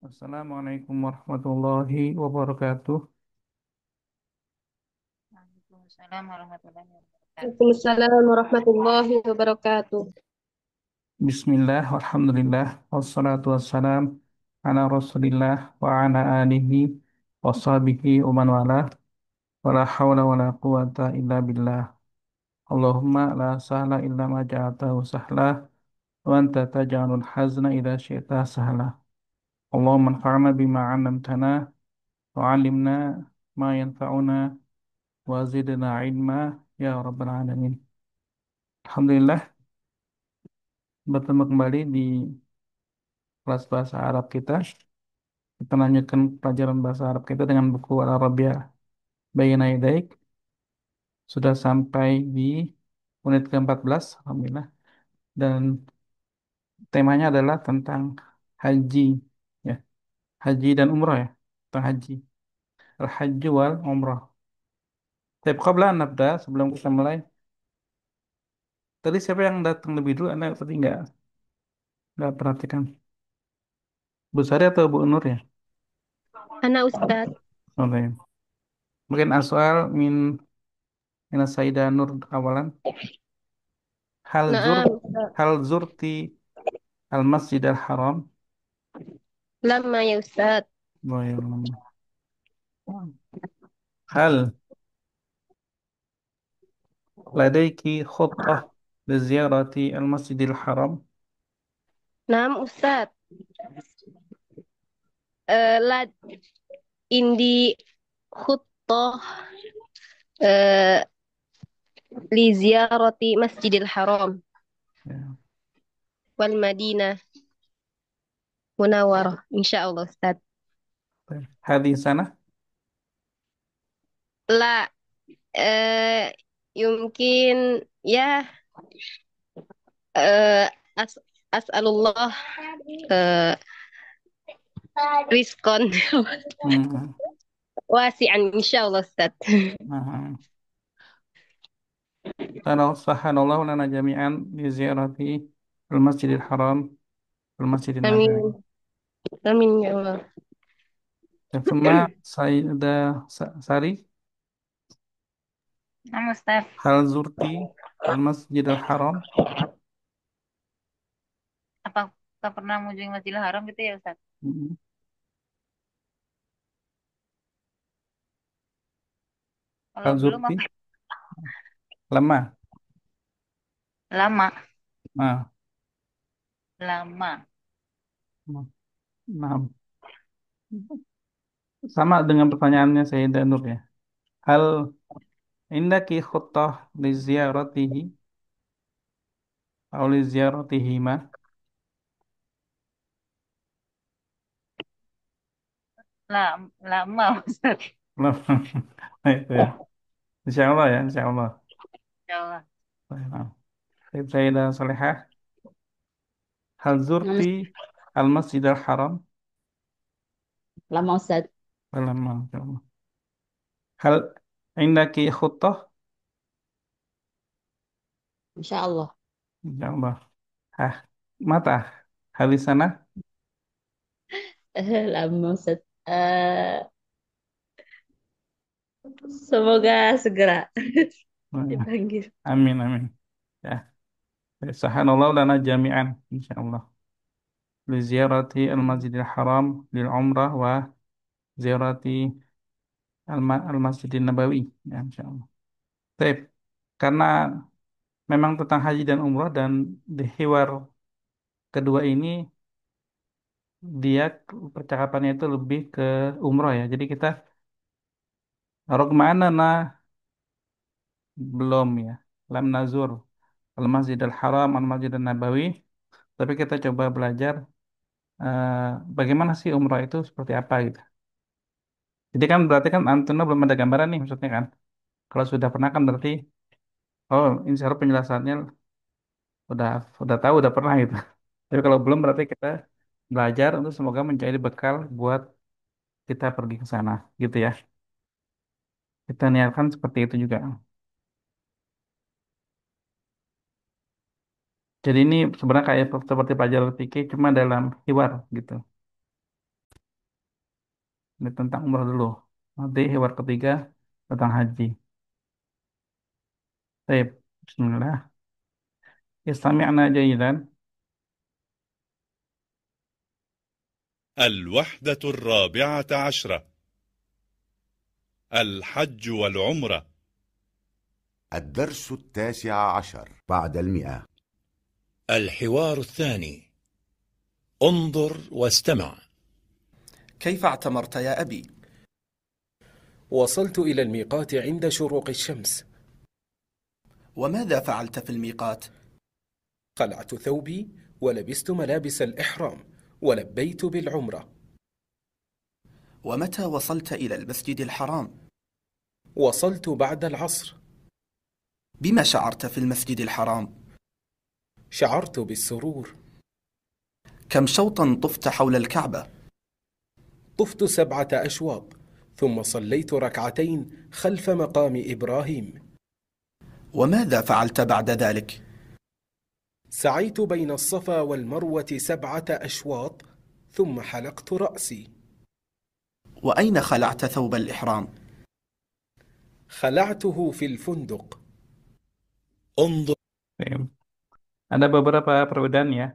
Assalamualaikum warahmatullahi wabarakatuh. Waalaikumsalam warahmatullahi wabarakatuh. Waalaikumsalam warahmatullahi wabarakatuh. Bismillah, alhamdulillah, wassalatu wassalam ala rasulillah wa ala alihi wa sahbihi wa man wala wa la hawla wa la quwata illa billah. Allahumma la sahla illa ma ja'atahu sahla wa anta taj'alul hazna idha syi'ta sahla. Allahumma anfa'na bima 'allamtana wa 'allimna ma yanfa'una wa zidna ilma ya rabbal alamin. Alhamdulillah bertemu kembali di kelas bahasa Arab kita. Kita lanjutkan pelajaran bahasa Arab kita dengan buku Al-Arabiyyah Bayna Yadaik. Sudah sampai di unit ke-14, Alhamdulillah. Dan temanya adalah tentang haji, ya, haji dan umrah ya, tentang haji. Al-Hajju wal Umrah. Tapi qabla an nabda, sebelum kita mulai, tadi siapa yang datang lebih dulu? Anda tadi nggak perhatikan. Bu Sari atau Bu Nur ya? Ana Ustadz. Oke. Mungkin asal min Sayyidah Nur awalan. Hal zur Naam Ustadz. hal zurti al-Masjid al-Haram. Lama ya Ustadz. Bayangkan. Hal ladaiki khutah liziarati al-Masjidil Haram. Naam Ustadz. Lad indi khuttoh eh, li ziyarati Masjidil Haram Ya. wal Madinah Munawwarah. Insyaallah Ustadz. Hadis sana. La yumkin ya eh, as as'alullah eh, rizqan Hmm. wasi'an insyaallah Ustadz. Nah, sahanallahu lana jami'an liziarati al-Masjidil Haram al-Masjidin Nabawi. Amin. Amin ya Allah. Dan Suma Sayyidah Sari. Nah, Ustaz, Hal zurti al-Masjidil Haram. apa kita pernah mengunjungi Masjidil Haram gitu ya Ustaz? Hmm. Kalau Hal belum zurti apa lemah. lama, Nah, lama. nah, sama dengan pertanyaannya Sayyidah Nur ya. Hal indaki khutah li ziyaratihi atau li ziyaratihima. Lama Ustaz. Nah, itu ya. Insya Allah ya, insya Allah. Insyaallah. Nah, Sayyidah Salihah, hal Nama zurti al Masjidil Haram. lama Ustaz, Lama, insya Allah. Hal indaki khutah, Insya Allah. insya Allah. Ah, mata, hal di sana. Lama Ustaz. Semoga segera Nah, dipanggil. amin, amin. Ya, sahanallahu lana jami'an, insya Allah. Li ziyarati al Masjidil Haram lil umrah wa ziyarati al-Masjidin Nabawi. Ya, insya Allah. Baik, karena memang tentang haji dan umrah dan di hiwar kedua ini dia percakapannya itu lebih ke umrah ya. Jadi kita naruh kemana nah belum ya. Lam nazur al-Masjidil Haram, al-Masjidin Nabawi. Tapi kita coba belajar eh, bagaimana sih umrah itu seperti apa gitu. Jadi kan berarti kan Antuna belum ada gambaran nih maksudnya kan. Kalau sudah pernah kan berarti oh insya Allah penjelasannya udah udah tahu udah pernah gitu. Tapi kalau belum berarti kita belajar untuk semoga menjadi bekal buat kita pergi ke sana gitu ya. Kita niatkan seperti itu juga. Jadi ini sebenarnya kayak seperti pelajaran fikih cuma dalam hiwar gitu. Ini tentang umrah dulu. Nanti hewan ketiga tentang haji. Baik, Bismillah. Istami'na jayidan. الوحدة الرابعة عشرة. الحج والعمرة. الدرس 19 بعد 100. الحوار الثاني. انظر واستمع. كيف اعتمرت يا أبي؟ وصلت إلى الميقات عند شروق الشمس. وماذا فعلت في الميقات؟ خلعت ثوبي ولبست ملابس الإحرام ولبيت بالعمرة. ومتى وصلت إلى المسجد الحرام؟ وصلت بعد العصر. بما شعرت في المسجد الحرام؟ شعرت بالسرور. كم شوطا طفت حول الكعبة؟ طفت 7 أشواط، ثم صليت ركعتين خلف مقام إبراهيم. وماذا فعلت بعد ذلك؟ سعيت بين الصفا والمروة 7 أشواط، ثم حلقت رأسي. وأين خلعت ثوب الإحرام؟ خلعته في الفندق. انظر. Baik. Ada beberapa perbedaan ya.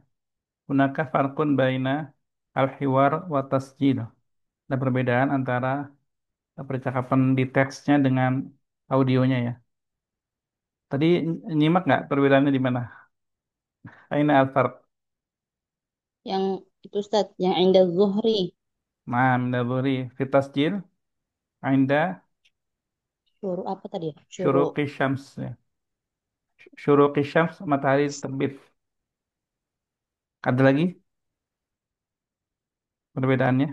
Hunaka farqun baina al-hiwar wa tasjil. Ada perbedaan antara percakapan di teksnya dengan audionya ya. Tadi nyimak nggak perbedaannya di mana? Aina al-farq? Yang itu Ustaz, yang indah zuhri. Nah, min dzuri fi tasjil inda Syuruq apa tadi ya? Syuruq. syuruqi syams ya. Syuruqi syams matahari terbit. Ada lagi perbedaannya?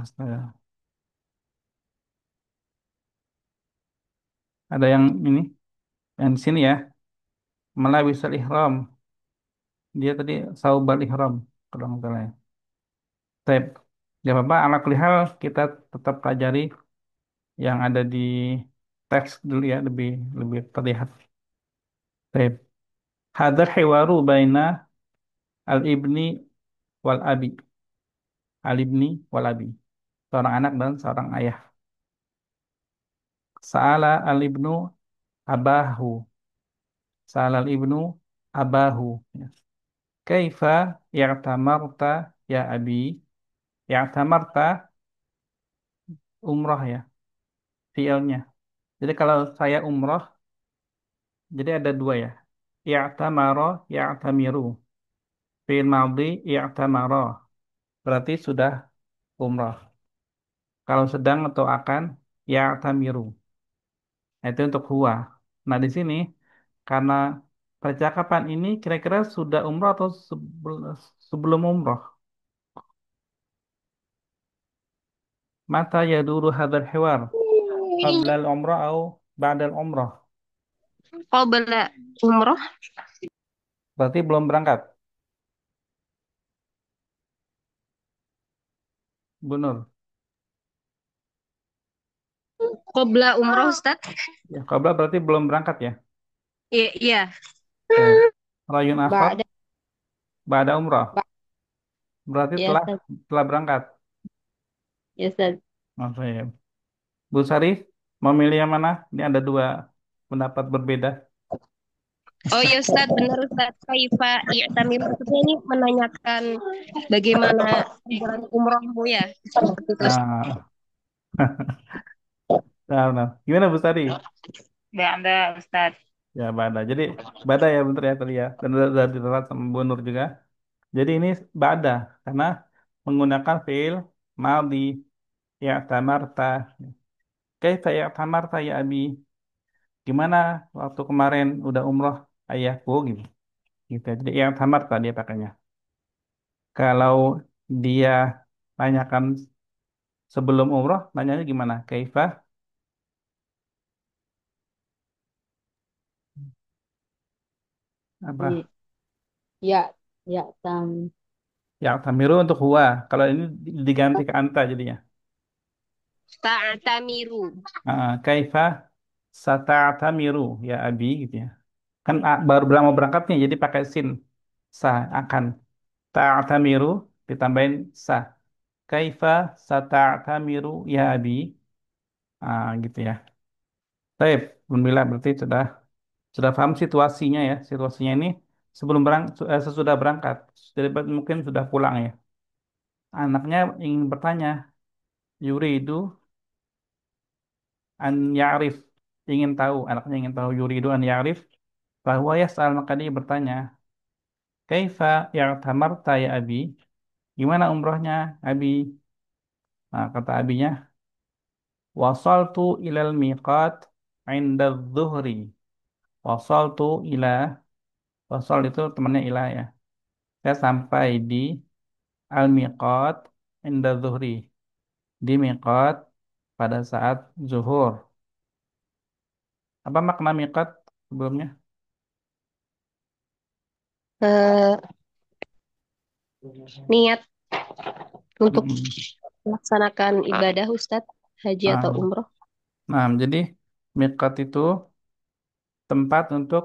Astaga. Ada yang di sini ya. Malabisul ihram. Dia tadi saubal ihram kalau nggak salah ya. Baik. Ya apa ala kulli hal kita tetap pelajari yang ada di teks dulu ya lebih lebih terlihat. Baik. Hadar hiwaru baina al-ibni wal abi. Al-ibni wal abi. Seorang anak dan seorang ayah. Sa'ala al-ibnu abahu. Sa'ala al-ibnu abahu. Ya. Kaifa i'tamarta ya abi? I'tamarta umrah ya, fiilnya. Jadi kalau saya umrah, jadi ada dua ya. I'tamara, ya'tamiru. Fiil madhi, i'tamara. Berarti sudah umrah. Kalau sedang atau akan, ya'tamiru. Nah, itu untuk huwa. Nah, di sini, karena percakapan ini kira-kira sudah umrah atau sebelum umrah. Mata yaduru hadzal hiwar? Qabla al-umrah atau ba'da al-umrah? Qabla umrah, Berarti belum berangkat. Benar. qabla umrah Ustaz. Ya, qabla berarti belum berangkat ya. Iya, iya. Baik. Rayun akhar Ba'da. ba'da umrah. Berarti Ya telah Ustaz. telah berangkat. Ya Ustaz. Maksudnya. Bu Sarif, mau milih yang mana? Ini ada dua pendapat berbeda. Oh ya Ustaz, benar Ustaz. Kaifa i'tamir maksudnya ini menanyakan bagaimana perjalanan umrohmu ya. Seperti itu Ustaz. Nah, nah, nah. Gimana Bu Sari? Udah Anda Ustadz. Ya, Bada. Jadi, Bada ya bener ya tadi ya. Dan udah ditelat sama Bu Nur juga. Jadi ini Bada. Karena menggunakan fiil madhi. Ya, tamarta. Kaifa ya tamarta ya Abi? Gimana waktu kemarin udah umroh ayahku gitu. Gitu. Jadi yang tamarta dia pakainya. Kalau dia tanyakan sebelum umroh, nanyanya gimana? Kaifa? Di- Apa? Ya, ya tam. Ya, tamiru untuk huwa. Kalau ini diganti ke anta jadinya. Ta'tamiru. Kaifa sata'tamiru ya abi gitu ya. Kan baru mau berangkatnya jadi pakai sin. Sa akan ta'tamiru ditambahin sa. Kaifa sata'tamiru ya abi? Gitu ya. Baik, alhamdulillah berarti sudah paham situasinya ya. Situasinya ini sesudah berangkat. Jadi mungkin sudah pulang ya. Anaknya ingin bertanya, yuridu an ya'rif, anaknya ingin tahu yuridu an ya'rif, bahwa yas'al, maka dia bertanya, kaifa i'tamarta ya abi? Gimana umrohnya abi? Nah, kata abinya, wasaltu ilal miqat inda dhuhri. Wasaltu ila, wasal itu temannya ila ya. Saya sampai di al-miqat inda dhuhri. Di miqat pada saat zuhur. Apa makna miqat sebelumnya? Eh, niat untuk Mm-mm. melaksanakan ibadah Ustadz, haji atau Ah, umroh. Nah, jadi miqat itu tempat untuk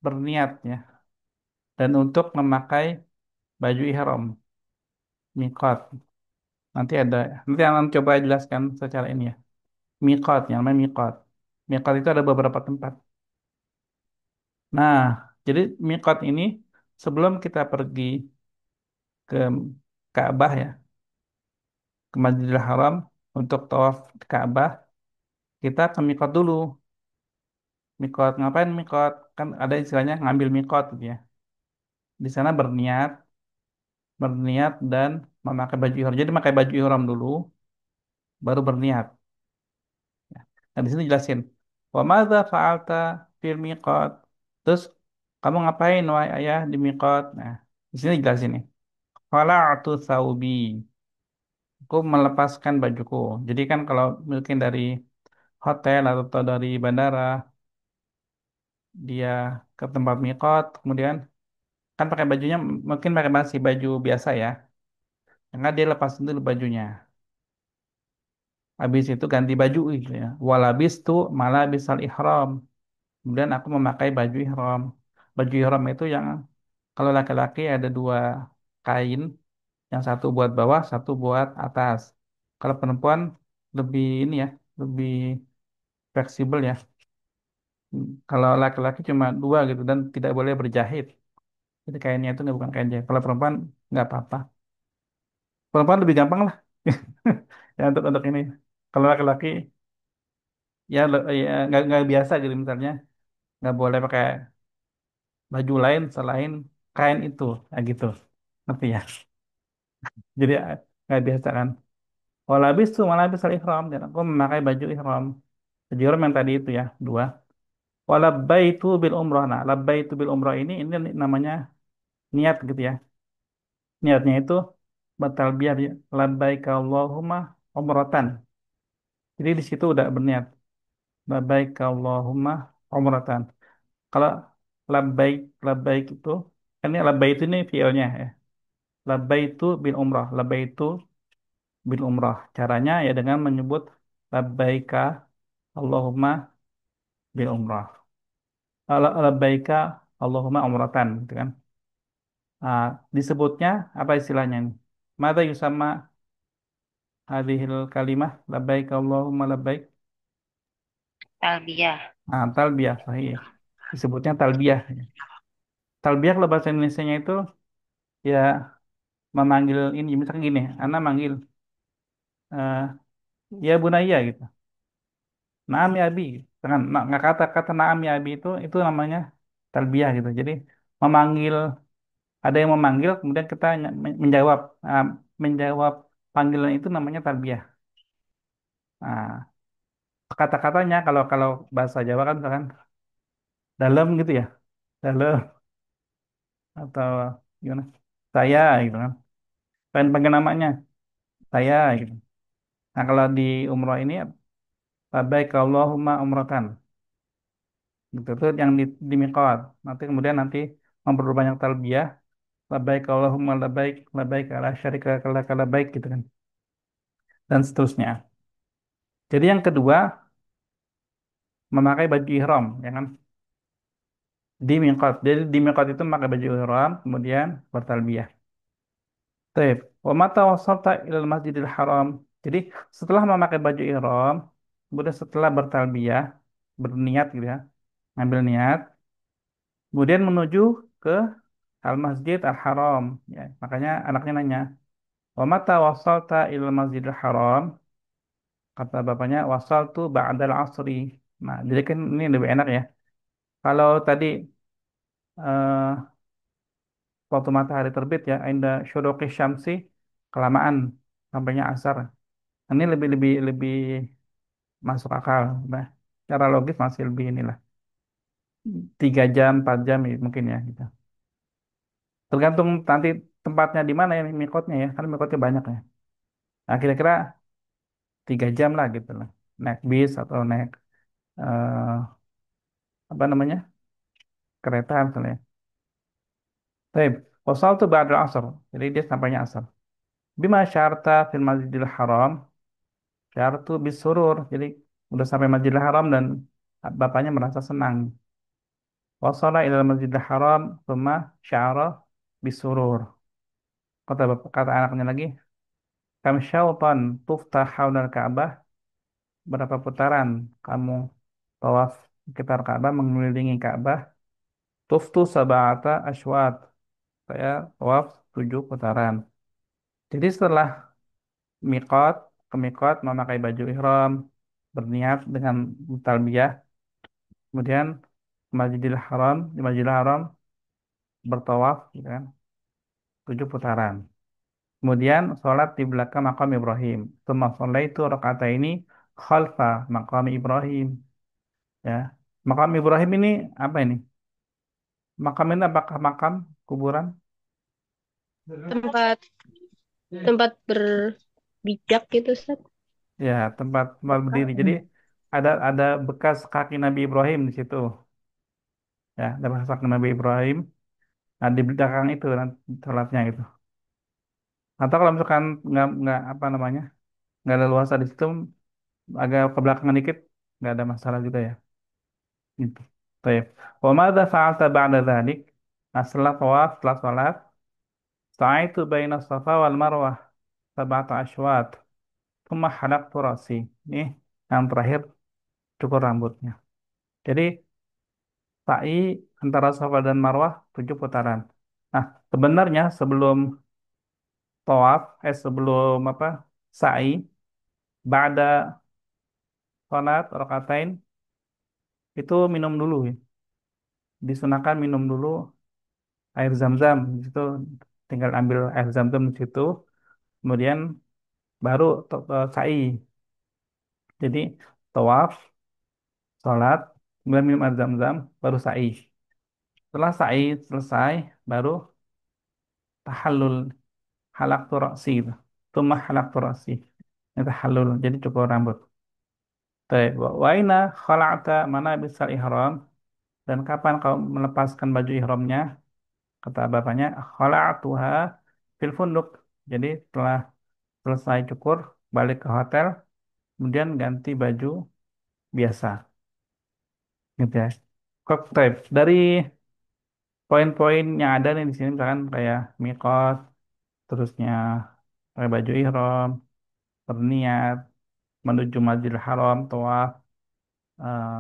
berniat ya dan untuk memakai baju ihram. Miqat. Nanti akan coba jelaskan secara ini ya. Miqat, yang namanya miqat. Miqat itu ada beberapa tempat. Nah, jadi miqat ini sebelum kita pergi ke Ka'bah ya, ke Masjidil Haram untuk tawaf di Ka'bah, kita ke miqat dulu. Miqat, ngapain miqat? Kan ada istilahnya ngambil miqat gitu ya. Di sana berniat dan memakai baju ihram. Jadi memakai baju ihram dulu, baru berniat. Nah, di sini jelasin. Wa madza fa'alta fil miqat? Terus kamu ngapain wahai ayah di miqat? Nah, di sini jelasin nih. Khala'tu thawbi. Aku melepaskan bajuku. Jadi kan kalau mungkin dari hotel atau dari bandara dia ke tempat miqat, kemudian kan pakai bajunya mungkin pakai masih baju biasa ya. Karena dia lepasin dulu bajunya. Habis itu ganti baju gitu ya. Walabis tu malah bisal ihram. Kemudian aku memakai baju ihram. Baju ihram itu yang kalau laki-laki ada dua kain, yang satu buat bawah, satu buat atas. Kalau perempuan lebih ini ya, lebih fleksibel ya. Kalau laki-laki cuma dua gitu dan tidak boleh berjahit. Jadi kainnya itu nggak, bukan kain jahit. Kalau perempuan nggak apa-apa. Perempuan lebih gampang lah. Ya untuk ini. Kalau laki-laki ya nggak biasa gitu misalnya, nggak boleh pakai baju lain selain kain itu, ya gitu. Ngerti ya? Jadi nggak biasa kan. Walabis tuh malabis al ihram, dan aku memakai baju ihram. Baju ihram yang tadi itu ya, dua. Walabbaitu bil umrah. Nah, labbaitu bil umrah ini namanya niat gitu ya. Niatnya itu batal biar ya. Labbaik Allahumma umratan. Jadi di situ udah berniat. Labbaik Allahumma umratan. Kalau labbaik labbaik itu kan ini labbaik itu ini fiilnya ya. Labaitu bil umrah. Labaitu bil umrah. Caranya ya dengan menyebut labbaika Allahumma bil umrah. Labbaika Allahumma umratan gitu kan. Disebutnya apa istilahnya ini? Mata yusama hadhil kalimah labbaik Allahumma labbaik. Talbiyah. Talbiyah sahih. Disebutnya talbiyah. Talbiyah kalau bahasa Indonesianya itu ya memanggil ini misalnya gini, anak manggil eh, ya bunaya gitu. Naam ya Abi. Dengan nggak kata-kata naam ya Abi itu namanya talbiyah gitu. Jadi memanggil, ada yang memanggil kemudian kita menjawab. Menjawab panggilan itu namanya talbiyah. Nah, kata-katanya kalau kalau bahasa Jawa kan misalkan dalam gitu ya. Dalam atau gimana? Saya gitu kan. Pengen panggil namanya saya gitu. Nah, kalau di umroh ini labbaik Allahumma umratan. Gitu tuh yang di miqat. Nanti memperbanyak talbiyah. Labbaik Allahumma labbaik, labbaik la syarika laka labbaik gitu kan. Dan seterusnya. Jadi yang kedua, memakai baju ihram, ya kan? Di miqat. Jadi di miqat itu memakai baju ihram, kemudian bertalbiyah. Baik. Wa mata wasalta ilal masjidil haram. Jadi setelah memakai baju ihram, kemudian setelah bertalbiyah, berniat gitu ya, ngambil niat, kemudian menuju ke al masjid al haram. Ya, makanya anaknya nanya, wa mata wasalta ilal masjidil haram? Kata bapaknya, wasal tuh ba'dal asri. Nah, jadi kan ini lebih enak ya. Kalau tadi eh, waktu matahari terbit ya, inda syuruqi syamsi, kelamaan sampainya asar. Ini lebih lebih lebih masuk akal. Nah, secara logis masih lebih inilah 3 jam 4 jam ya, mungkin ya gitu. Tergantung nanti tempatnya di mana ya mikotnya ya, kan mikotnya banyak ya. Nah, kira-kira 3 jam lah gitu lah. Naik bis atau naik eh, apa namanya kereta misalnya. Baik, wasal tuh ba'da asar. Jadi dia sampainya asar. Bima syarta fil masjidil haram. Syartu bisurur. Jadi udah sampai masjidil haram dan bapaknya merasa senang. Wasala ila masjidil haram. Thumma syara bisurur. Kata anaknya lagi. Kam syautan tuftah haulal Ka'bah. Berapa putaran kamu tawaf sekitar Ka'bah mengelilingi Ka'bah. Tuftu sab'ata ashwat. Saya tawaf 7 putaran. Jadi setelah mikot ke mikot memakai baju ihram, berniat dengan talbiyah, kemudian ke di Masjidil Haram bertawaf gitu kan 7 putaran. Kemudian sholat di belakang makam Ibrahim. Sholat itu rakaat ini khalfa makam Ibrahim. Ya, makam Ibrahim ini apa ini? Makam ini apakah makam kuburan? Tempat tempat berbijak gitu, Ustaz. Ya, tempat berdiri. Jadi ada bekas kaki Nabi Ibrahim di situ. Ya, ada bekas kaki Nabi Ibrahim. Nah, di belakang itu nanti sholatnya gitu. Atau kalau misalkan nggak apa namanya nggak ada luasa di situ, agak ke belakangan dikit, nggak ada masalah juga ya. Gitu. Baik. Wa madza fa'alta ba'da dzalik? Nah, setelah tawaf, setelah sholat, sa'aitu baina Safa wal Marwah sab'ata asywat. Tsumma halaqtu ra'si. Ini yang terakhir cukur rambutnya. Jadi sa'i antara Safa dan Marwah 7 putaran. Nah, sebenarnya sebelum tawaf, sebelum apa? Sa'i, ba'da sholat rakatain itu minum dulu ya. Disunahkan minum dulu air zam-zam di situ, tinggal ambil air zam-zam di situ, kemudian baru sa'i. Jadi tawaf, sholat, kemudian minum air zam-zam, baru sa'i. Setelah sa'i selesai, baru tahallul halak ra'si itu. Tumah halak ra'si. Ini tahallul, jadi cukur rambut. Baik, wa aina khala'ta mana bisa ihram dan kapan kau melepaskan baju ihramnya? Kata bapaknya, khala'tuha fil funduk. Jadi setelah selesai cukur, balik ke hotel, kemudian ganti baju biasa. Gitu ya. Kok type dari poin-poin yang ada nih di sini misalkan kayak mikot, terusnya pakai baju ihram, berniat, menuju Masjidil Haram, tawaf, eh,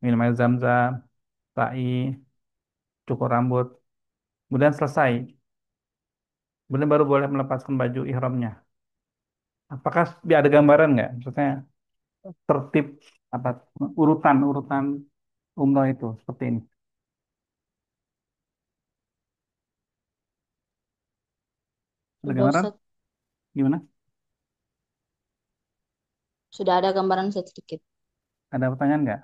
minum air zam-zam, sa'i, cukur rambut, kemudian selesai. Kemudian baru boleh melepaskan baju ihramnya. Apakah dia ada gambaran nggak? Maksudnya tertib apa urutan umroh itu seperti ini. Ada Sudah gambaran? Ustaz, Gimana? sudah ada gambaran Ustaz sedikit. Ada pertanyaan nggak?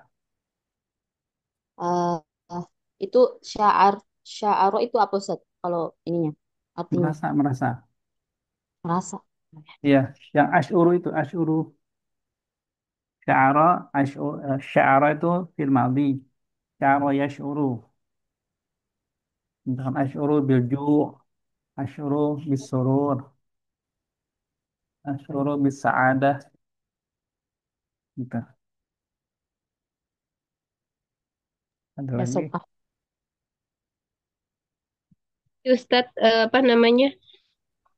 Eh, eh, itu syaar syaro itu apa Ustaz? Kalau ininya artinya Merasa. merasa. Iya, yang asyuru itu asyuru. Sya'ara sya'ara itu fil madhi. Sya'ara yash'uru. Misalkan asyuru bil ju', asyuru bis surur, asyuru bis sa'adah gitu. Ada Ya lagi? Ustaz. Ah, Ustadz, apa namanya?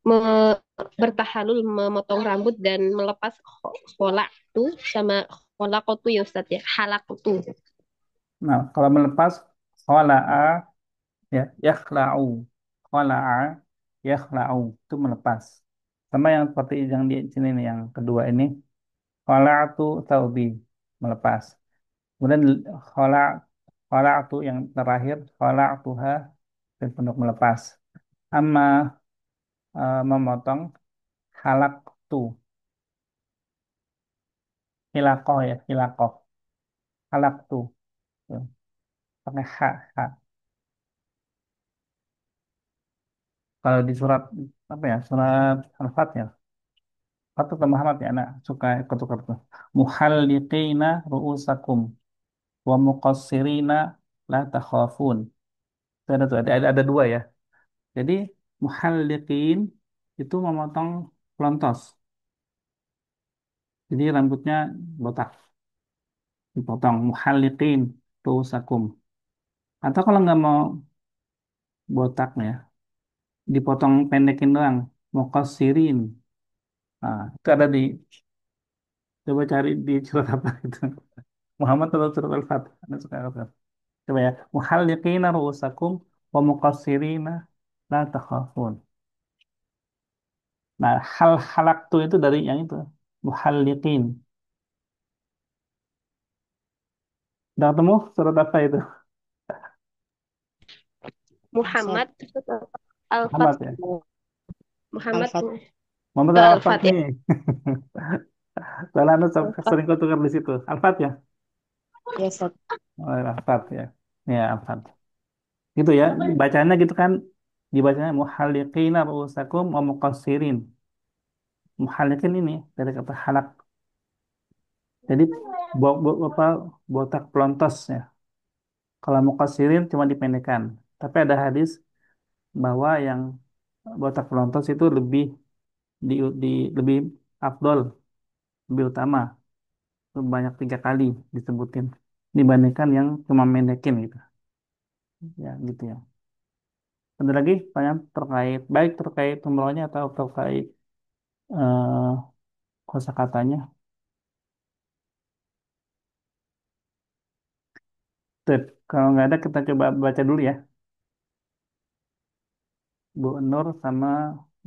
me- bertahalul, memotong rambut dan melepas kolak tuh sama kolakotu ya Ustadz ya, halakotu. Nah, kalau melepas khala'a ya yakhla'u. Khala'a yakhla'u itu melepas. Sama yang seperti yang di sini nih, yang kedua ini khala'tu thawbi melepas. Kemudian khala' khala'tu yang terakhir khala'tuha dan penuh melepas. Amma memotong halaktu hilakoh ya hilakoh halaktu ya. Pakai ha. Kalau di surat apa ya surat Al-Fatihah atau ke Muhammad ya anak suka ketukar tuh muhalliqina ru'usakum wa muqassirina la takhafun. Itu ada tuh ada dua ya. Jadi muhalliqin itu memotong pelontos. Jadi rambutnya botak dipotong muhalliqin ru'usakum. Atau kalau nggak mau botaknya dipotong pendekin doang muqassirin. Nah, itu ada di coba cari di surat apa itu. Muhammad atau surat Al-Fatih. Anda suka apa? Coba ya. Muhalliqina ru'usakum wa muqassirina la takhafun. Nah, halaktu itu dari yang itu. Muhalliqin. Udah ketemu surat apa itu? Muhammad Al-Fat, Muhammad ya. Muhammad Al-Fat. Muhammad Al-Fat ya. Al-Fatih. Soalnya Anda Al-Fat. sering kau tukar di situ. Al-Fat ya. Ya, Ustaz. Oh, Al-Fat ya. Ya, Al-Fat. Gitu ya. Bacanya gitu kan. Dibacanya muhalliqina ru'usakum wa muqassirin. Muhalliqin ini dari kata halak. Jadi apa botak pelontos ya. Kalau muqassirin cuma dipendekkan. Tapi ada hadis bahwa yang botak pelontos itu lebih di, di lebih afdol, lebih utama. Banyak 3 kali disebutin dibandingkan yang cuma mendekin gitu. Ya gitu ya. Ada lagi pertanyaan terkait baik terkait umrohnya atau terkait eh, kosakatanya. Tuh, kalau nggak ada kita coba baca dulu ya. Bu Nur sama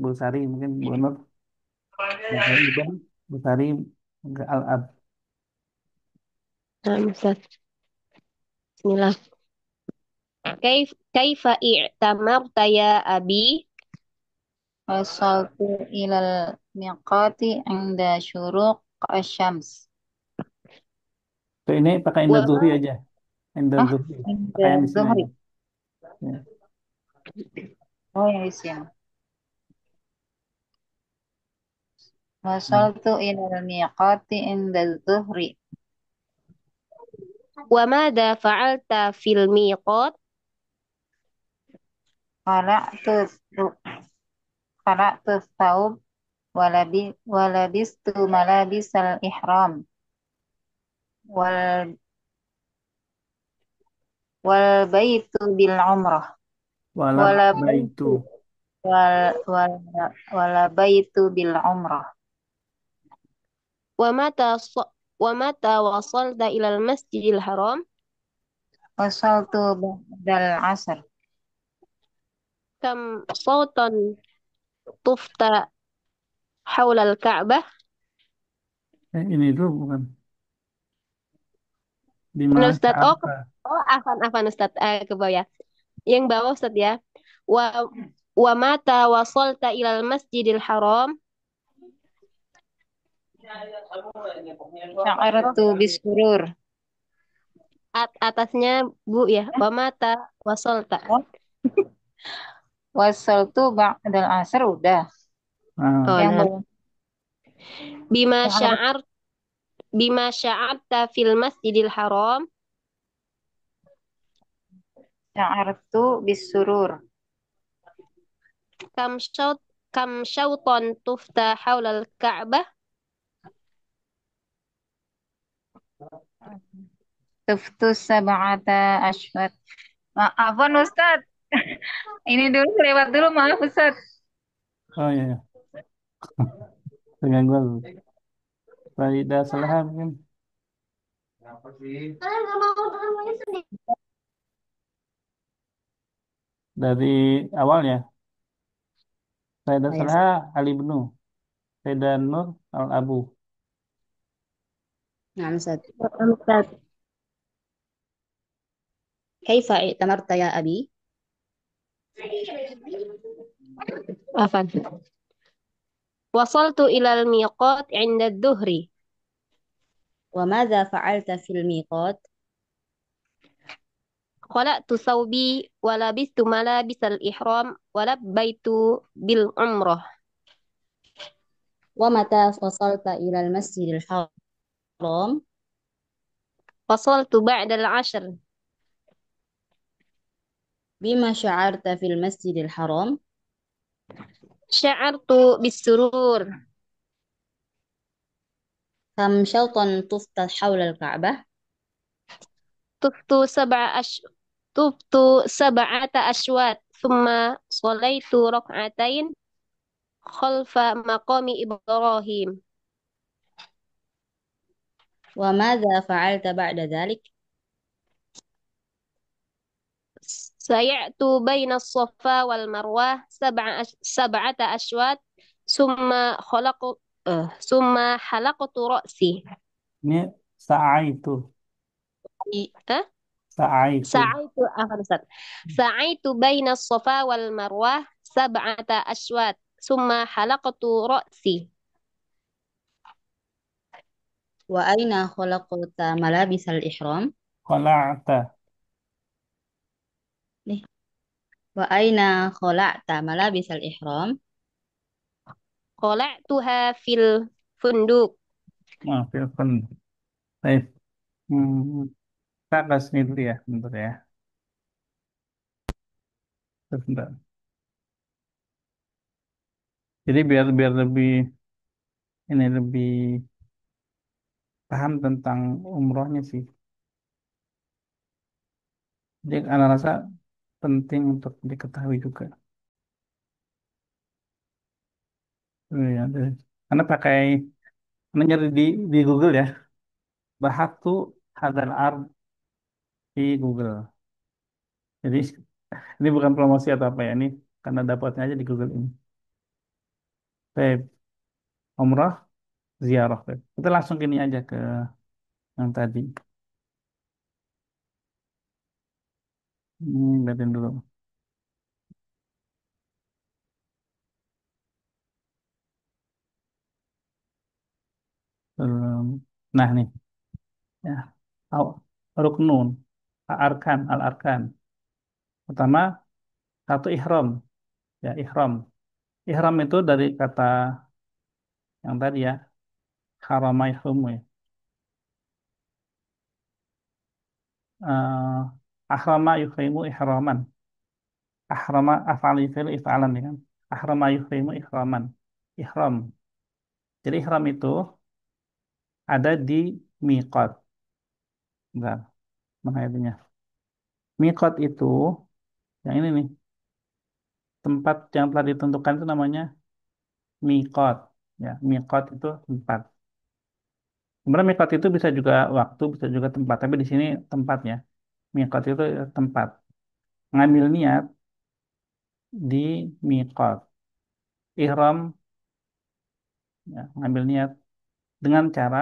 Bu Sari mungkin Bu Nur. Bu Sari juga. Bu Sari nggak al-ab. Nah, Ustadz. Bismillah. Kaifa i'tamarta ya abi? وصلت إلى الميقات عند شروق الشمس. Tuh, ini pakai Indah Wa Zuhri aja. Indah Ah, Zuhri. عند Pakai yang di sini الظهر. aja. Ya. Oh, yang di sini. وصلت إلى الميقات عند الظهر. mada fa'alta fil miqat? خلعت خلعت الثوب ولبست ملابس الإحرام وال... والبيت بالعمرة Walab ولبيت baitu. وال... وال... ولبيت بالعمرة. Wa mata so- wa mata wasalta ilal masjidil haram? وصلت بعد العصر. Kam sautan tufta haula al-Ka'bah? Ini dulu bukan. Bima Mana Ustadz? sya'arta. Afan Ustadz, ke bawah ya. Yang bawah Ustadz ya. Wa wa mata wasalta ilal masjidil haram? شعرت بالسرور. Atasnya Bu ya. Wa mata wasalta. وصلت بعد العصر udah. Nah, Oh, Yang nah. bawah Bima شعرت sya'ar bima sya'arta fil masjidil haram? شعرت بالسرور. Kam syaut kam syauton tufta haula al-Ka'bah? طفت 7 أشهر. Maafan Ustadz. Ini dulu lewat dulu, maaf Ustadz. Oh iya, iya. Terganggu aku. Faidah Salha mungkin dari awalnya. Faidah Oh ya, Salha Ali Ibnu. Faidah Nur Al Abu. nah, Ustaz. Ustaz. كيف اعتمرت يا أبي؟ Afan. Wasaltu ilal miqat 'inda dhuhri. وماذا فعلت في الميقات؟ Khala'tu thawbi wa labistu malabisal ihram wa labbaitu bil umrah. ومتى وصلت إلى المسجد الحرام؟ Wasaltu ba'dal 'ashr. بما شعرت في المسجد الحرام؟ Sya'artu bisurur. كم شوطا طفت حول الكعبة؟ Tuftu tuftu sab'ata ashwat. Thumma sholaitu rak'atain khalfa maqami Ibrahim. وماذا فعلت بعد ذلك؟ Sayatu baina safa wal marwah sab'ata ashwat. Summa khalaqu summa halaqtu ra'si. Ini Sa'aitu. Hah? Sa'aitu. Ustaz. Sa'aitu baina safa wal marwah sab'ata ashwat. Summa halaqtu ra'si. وأين خلقت ملابس الإحرام؟ Khala'ata. وأين خلعت ملابس الإحرام؟ Qala'tuha fil funduk. Maafkan. Baik. Hmm. Kita ke sini dulu ya, bentar ya. Sebentar. Jadi biar biar lebih ini lebih paham tentang umrohnya sih. Jadi anak rasa penting untuk diketahui juga. Ya, karena pakai karena nyari di Google ya. Bahatu hadal ard di Google. Jadi ini bukan promosi atau apa ya, ini karena dapatnya aja di Google ini. Baik, umroh, ziarah. Baik. Kita langsung gini aja ke yang tadi. Lihatin dulu. Nah nih, ya. Ruknun, arkan, al-arkan. Pertama, satu ihram, ya ihram. Ihram itu dari kata yang tadi ya, harama ihramu ya. Eh, ahrama yuhrimu ihraman. Ahrama af'al yufilu if'alan ya kan. Ahrama yuhrimu ihraman. Ihram. Jadi ihram itu ada di miqat. Enggak, mana ayatnya? Miqat itu yang ini nih, tempat yang telah ditentukan itu namanya miqat. Ya, miqat itu tempat. Sebenarnya miqat itu bisa juga waktu, bisa juga tempat, tapi di sini tempatnya. Miqat itu tempat. Ngambil niat di miqat. Ihram, ya, ngambil niat dengan cara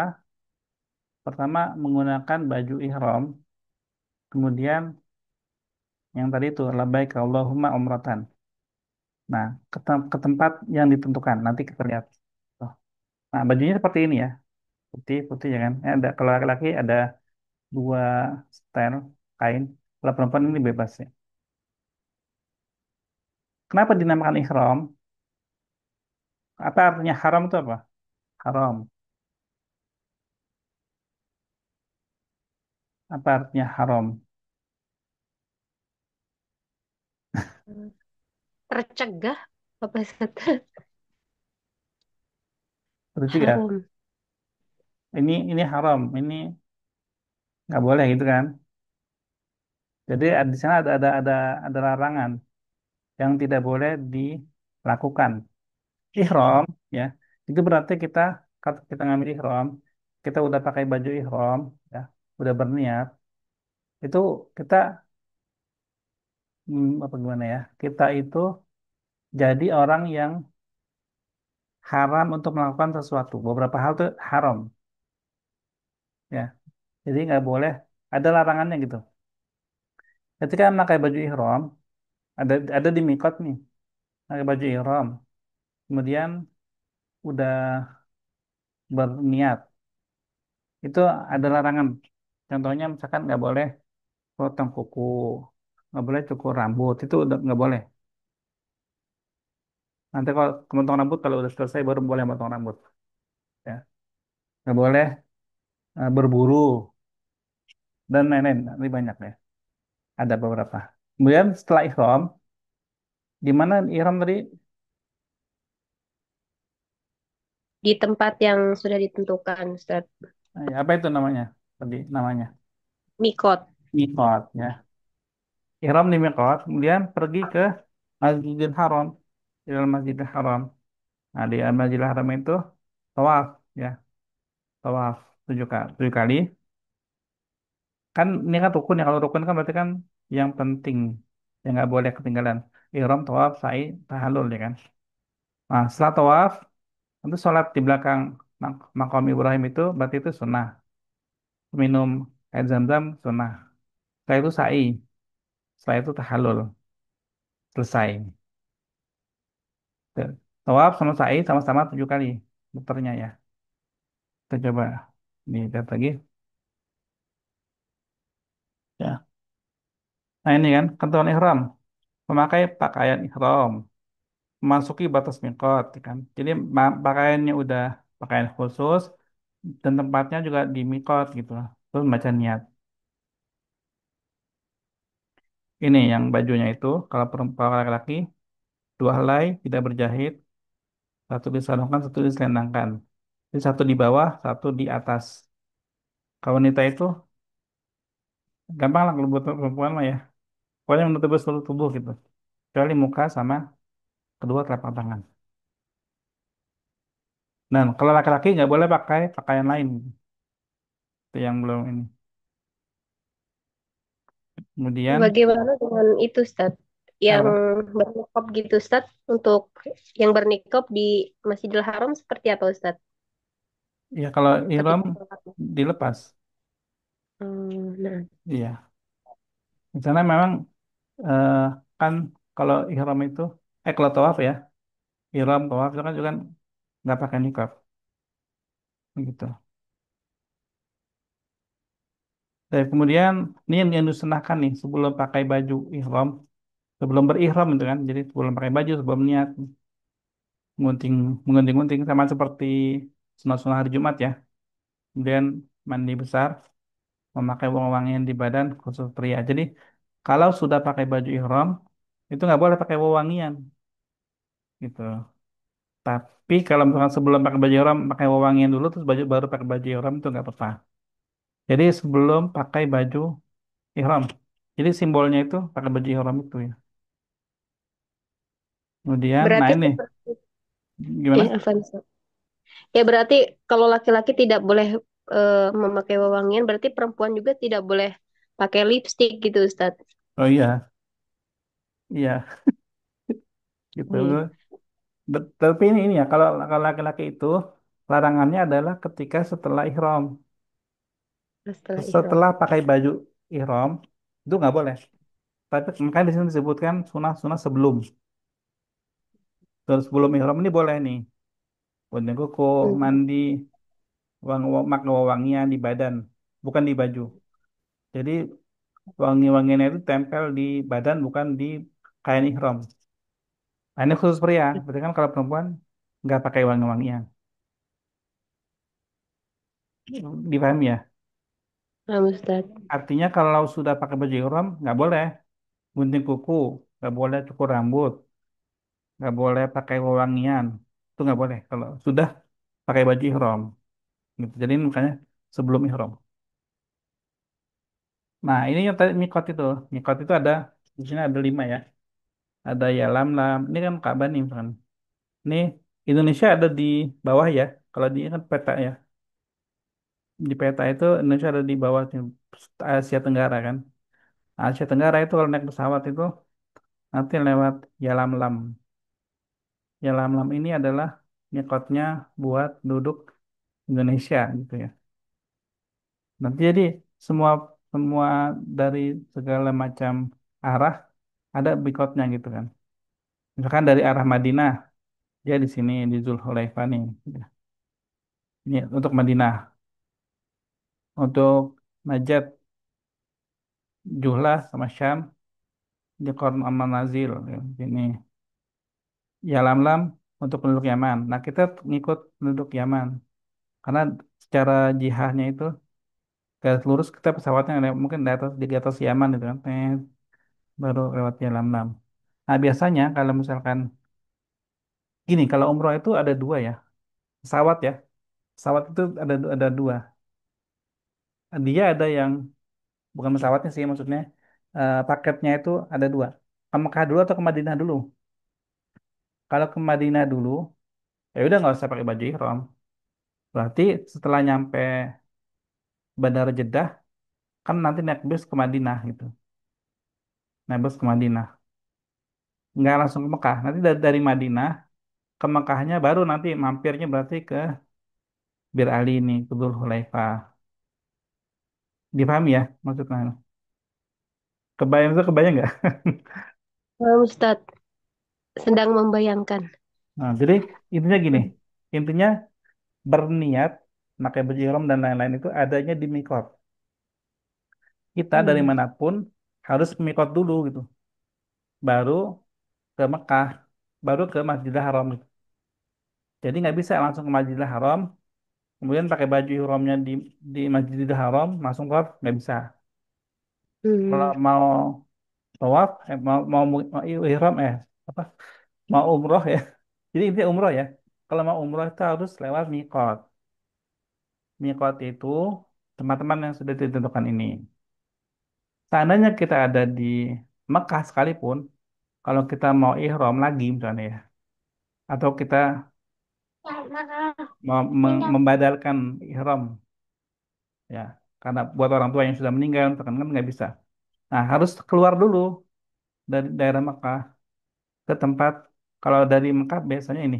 pertama menggunakan baju ihram, kemudian yang tadi itu labbaik Allahumma umratan. Nah, ke tempat yang ditentukan. Nanti kita lihat. Tuh. Nah, bajunya seperti ini ya. Putih, putih ya kan. Ada kalau laki-laki ada dua style kain. Kalau perempuan ini bebas ya. Kenapa dinamakan ihram? Apa artinya haram itu apa? Haram. Apa artinya haram? Tercegah apa Ustaz? Berarti ya, Haram. ini haram, ini nggak boleh gitu kan? Jadi di sana ada larangan yang tidak boleh dilakukan. ihram, ya, itu berarti kita kalau kita ngambil ihram, kita udah pakai baju ihram, ya, udah berniat, itu kita apa gimana ya? Kita itu jadi orang yang haram untuk melakukan sesuatu. Beberapa hal tuh haram, ya. Jadi nggak boleh, ada larangannya gitu. Ketika memakai baju ihram, ada di mikot nih, pakai baju ihram, kemudian udah berniat, itu ada larangan. Contohnya misalkan nggak boleh potong kuku, nggak boleh cukur rambut, itu udah nggak boleh. Nanti kalau potong rambut kalau udah selesai baru boleh potong rambut, ya. Nggak boleh berburu dan lain-lain. Ini banyak ya, ada beberapa. Kemudian setelah ihram, di mana ihram tadi? Di tempat yang sudah ditentukan, Ustaz. Apa itu namanya? Tadi namanya Mikot. mikot, ya. Ihram di mikot, kemudian pergi ke Masjidil Haram, di dalam Masjidil Haram. Nah, di Masjidil Haram itu tawaf, ya, tawaf 7 kali. Kan ini kan rukun ya, kalau rukun kan berarti kan yang penting, yang nggak boleh ketinggalan. Ihram, tawaf, sa'i, tahallul, ya kan. Nah, setelah tawaf, itu sholat di belakang makam Ibrahim itu berarti itu sunnah. Minum air zam-zam sunnah. Setelah itu sa'i, setelah itu tahallul, selesai. Tuh. Tawaf sama sa'i sama-sama 7 kali muternya ya. Kita coba nih lihat lagi. Ya. Nah ini kan ketentuan ihram. Memakai pakaian ihram. Memasuki batas miqat, ya kan. Jadi pakaiannya udah pakaian khusus dan tempatnya juga di miqat gitu. Terus baca niat. Ini yang bajunya itu kalau perempuan laki-laki 2 helai tidak berjahit, satu disandungkan, satu diselendangkan. Jadi satu di bawah, satu di atas. Kalau wanita itu gampang lah kalau buat perempuan mah ya. Pokoknya menutupi seluruh tubuh gitu. Kecuali muka sama kedua telapak tangan. Dan kalau laki-laki nggak boleh pakai pakaian lain. Itu yang belum ini. Kemudian Bagaimana dengan itu, Ustaz? Yang apa? bernikop gitu, Ustaz? Untuk yang bernikop di Masjidil Haram seperti apa, Ustaz? Ya kalau ihram Ketika sholatnya. dilepas. Nah, Iya. Di sana memang eh, kan kalau ihram itu, kalau tawaf ya, ihram tawaf itu kan juga nggak pakai niqab, gitu. Dan kemudian ini yang disunahkan nih sebelum pakai baju ihram, sebelum berihram itu kan, jadi sebelum pakai baju, sebelum niat, mengunting, mengunting-unting sama seperti sunah-sunah hari Jumat ya. Kemudian mandi besar, memakai wewangian di badan khusus pria. Jadi kalau sudah pakai baju ihram, itu nggak boleh pakai wewangian, gitu. Tapi kalau misalkan sebelum pakai baju ihram, pakai wewangian dulu, terus baru pakai baju ihram itu nggak apa-apa. Jadi sebelum pakai baju ihram. Jadi simbolnya itu pakai baju ihram itu ya. Kemudian, nah berarti ini seperti gimana? Afwan, Ustaz. Ya berarti kalau laki-laki tidak boleh memakai wewangian, berarti perempuan juga tidak boleh pakai lipstik gitu, Ustaz. Oh iya, iya, gitu. Iya, Tapi ini ya, kalau laki-laki itu larangannya adalah ketika setelah ihram. setelah ihram. Setelah pakai baju ihram itu nggak boleh. Tapi makanya di sini disebutkan sunah-sunah sebelum. Terus sebelum ihram ini boleh nih. Gunting kuku, Hmm. mandi, pakai wewangian di badan, bukan di baju. Jadi wangi-wangiannya itu tempel di badan, bukan di kain ihram. Nah, ini khusus pria. Berarti kan kalau perempuan nggak pakai wangi-wangian. Dipahami ya? Paham, Ustaz. Artinya kalau sudah pakai baju ihram, nggak boleh gunting kuku, nggak boleh cukur rambut, nggak boleh pakai wewangian. Itu nggak boleh kalau sudah pakai baju ihram. Gitu. Jadi ini makanya sebelum ihram. Nah, ini yang tadi mikot itu. Mikot itu ada di sini ada 5 ya. Ada ya lam lam. Ini kan Ka'bah nih misalkan. Ini Indonesia ada di bawah ya. Kalau di kan peta ya. Di peta itu Indonesia ada di bawah Asia Tenggara kan. Asia Tenggara itu kalau naik pesawat itu nanti lewat Yalamlam. Yalamlam ini adalah mikotnya buat duduk Indonesia gitu ya. Nanti jadi semua semua dari segala macam arah ada mikotnya gitu kan. Misalkan dari arah Madinah, dia di sini di Zulhulaifah nih. Ini untuk Madinah. Untuk Najd, Juhlah sama Syam di Qarn Aman Nazil. Ya. Ini Yalamlam untuk penduduk Yaman. Nah kita ngikut penduduk Yaman. Karena secara jihahnya itu garis lurus kita pesawatnya mungkin di atas Yaman itu kan. Baru lewat Yalamlam. Nah biasanya kalau misalkan gini, kalau umroh itu ada dua ya. Pesawat ya. Pesawat itu ada dua. Dia ada yang bukan pesawatnya sih maksudnya paketnya itu ada dua. Ke Mekah dulu atau ke Madinah dulu? Kalau ke Madinah dulu, ya udah nggak usah pakai baju ihram. Berarti setelah nyampe Bandara Jeddah, kan nanti naik bus ke Madinah gitu. Naik bus ke Madinah. Nggak langsung ke Mekah. Nanti dari Madinah ke Mekahnya baru nanti mampirnya berarti ke Bir Ali ini, ke Dzulhulaifah. Dipahami ya maksudnya? Kebayang nggak? Ustadz sedang membayangkan. Nah, jadi intinya gini. Intinya berniat pakai baju ihram dan lain-lain itu adanya di mikot. Kita dari Hmm. manapun harus ke mikot dulu gitu. Baru ke Mekah, baru ke Masjidil Haram gitu. Jadi nggak bisa langsung ke Masjidil Haram, kemudian pakai baju ihramnya di Masjidil Haram, langsung keluar nggak bisa. Kalau Hmm. mau tawaf, mau ihram apa? Mau umroh ya. Jadi intinya umroh ya. Kalau mau umroh itu harus lewat mikot. Mikot itu teman-teman yang sudah ditentukan ini. Seandainya kita ada di Mekah sekalipun, kalau kita mau ihram lagi misalnya ya, atau kita mau membadalkan ihram ya, karena buat orang tua yang sudah meninggal, kan nggak bisa. Nah, harus keluar dulu dari daerah Mekah ke tempat, kalau dari Mekah biasanya ini,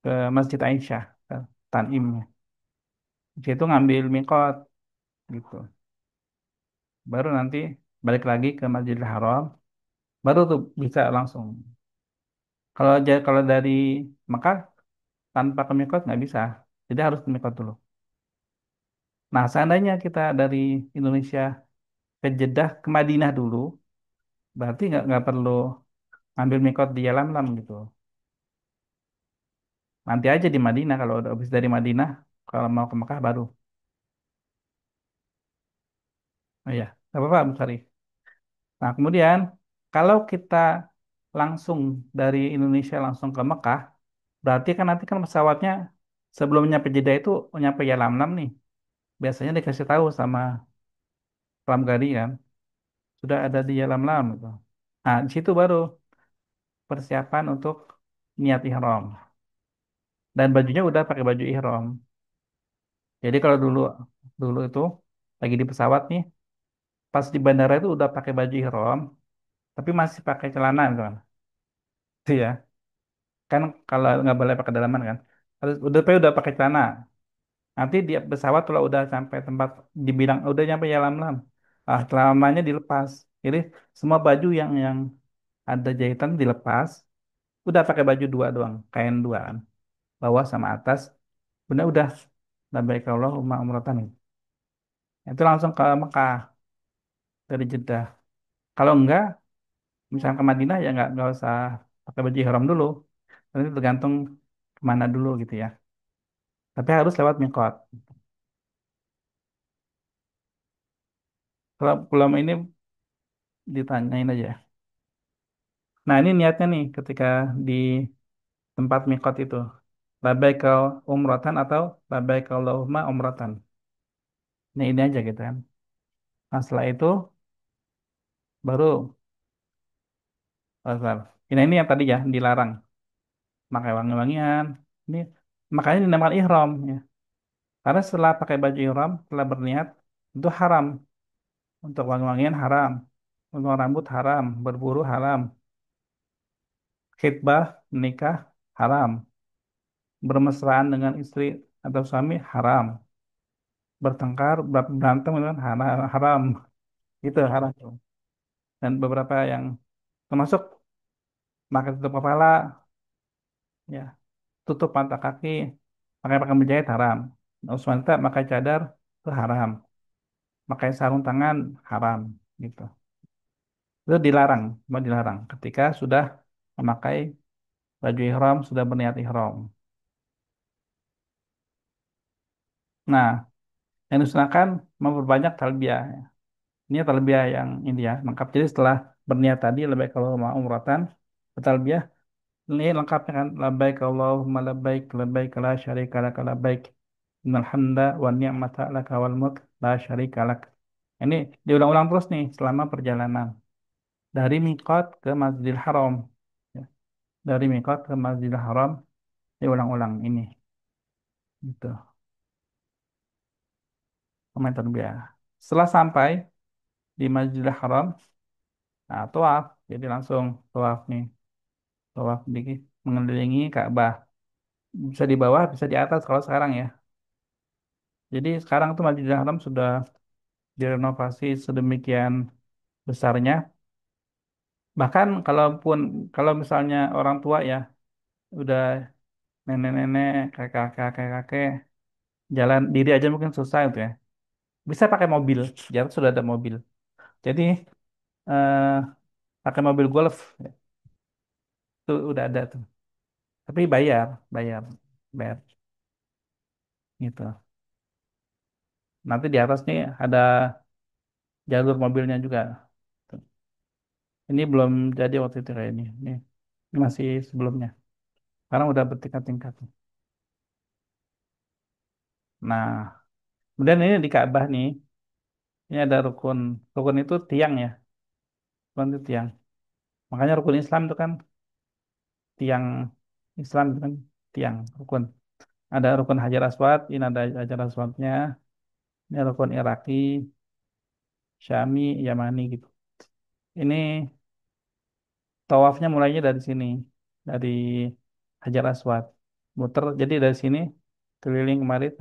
ke Masjid Aisyah, ke Tanimnya. Di situ ngambil mikot gitu. Baru nanti balik lagi ke Masjidil Haram, baru tuh bisa langsung. Kalau dari Mekah tanpa ke mikot nggak bisa. Jadi harus ke mikot dulu. Nah, seandainya kita dari Indonesia ke Jeddah ke Madinah dulu, berarti nggak perlu ambil mikot di Yalamlam gitu. Nanti aja di Madinah kalau udah habis dari Madinah, kalau mau ke Mekah baru. Oh iya, nggak apa-apa, Bu Sari. Nah, kemudian kalau kita langsung dari Indonesia langsung ke Mekah, berarti kan nanti kan pesawatnya sebelum nyampe Jeddah itu nyampe Yalamlam nih. Biasanya dikasih tahu sama pramugari kan, sudah ada di Yalamlam gitu. Nah, di situ baru persiapan untuk niat ihram. Dan bajunya udah pakai baju ihram. Jadi kalau dulu dulu itu lagi di pesawat nih, pas di bandara itu udah pakai baju ihram, tapi masih pakai celana kan. Itu ya. Kan kalau nggak boleh pakai dalaman kan. Harus udah pakai celana. Nanti di pesawat kalau udah sampai tempat dibilang udah nyampe ya lam-lam. Ah, celananya dilepas. Jadi semua baju yang ada jahitan dilepas, udah pakai baju dua doang, kain dua kan. Bawah sama atas. Udah labbaik Allahumma umratan. Itu langsung ke Mekah dari Jeddah. Kalau enggak, misalnya ke Madinah ya nggak usah pakai baju ihram dulu. Nanti tergantung kemana dulu gitu ya. Tapi harus lewat mikot. Kalau belum ini ditanyain aja. Nah ini niatnya nih ketika di tempat mikot itu. Labbaik umratan atau labbaik Allahumma umratan. Ini aja gitu kan. Nah setelah itu baru oh, bentar. Ini yang tadi ya dilarang. pakai wangi-wangian. Ini makanya dinamakan ihram ya. Karena setelah pakai baju ihram, setelah berniat itu haram. Untuk wangi-wangian haram, untuk rambut haram, berburu haram, khitbah, menikah haram, bermesraan dengan istri atau suami haram, bertengkar, berantem itu kan haram, haram. Itu haram. Dan beberapa yang termasuk pakai tutup kepala, ya, tutup mata kaki, pakai pakaian berjahit haram. Untuk wanita pakai cadar itu haram, pakai sarung tangan haram, gitu. Itu dilarang, mau dilarang ketika sudah memakai baju ihram, sudah berniat ihram. Nah, yang disunahkan memperbanyak talbiyah. Ini talbiyah yang ini ya, lengkap. Jadi setelah berniat tadi, lebih kalau mau umratan, talbiyah, ini lengkapnya kan, labbaik Allahumma labbaik la syarika lak, labbaik, innal hamda wa ni'mata laka wal mulk la syarika lak. Ini diulang-ulang terus nih selama perjalanan. Dari miqat ke Masjidil Haram. Ya, dari miqat ke Masjidil Haram, diulang-ulang ini. Gitu, komentar talbiyah. Setelah sampai di Masjidil Haram, nah, tawaf, jadi langsung tawaf nih, tawaf di mengelilingi Ka'bah. Bisa di bawah, bisa di atas kalau sekarang ya. Jadi sekarang tuh Masjidil Haram sudah direnovasi sedemikian besarnya. Bahkan kalaupun kalau misalnya orang tua ya, udah nenek-nenek, kakek-kakek, jalan diri aja mungkin susah itu ya. Bisa pakai mobil, jarak sudah ada mobil. Jadi eh, pakai mobil golf, ya, itu udah ada tuh. Tapi bayar, bayar, bayar gitu. Nanti di atas nih ada jalur mobilnya juga. Ini belum jadi waktu itu kayak ini. Ini masih sebelumnya. Sekarang udah bertingkat-tingkat. Nah, kemudian ini di Ka'bah nih, ini ada rukun. Rukun itu tiang ya. Rukun itu tiang. Makanya rukun Islam itu kan tiang, Islam itu kan tiang, rukun. Ada rukun Hajar Aswad, ini ada Hajar Aswadnya. Ini rukun Iraki, Syami, Yamani gitu. Ini tawafnya mulainya dari sini, dari Hajar Aswad. Muter, jadi dari sini keliling kemarin,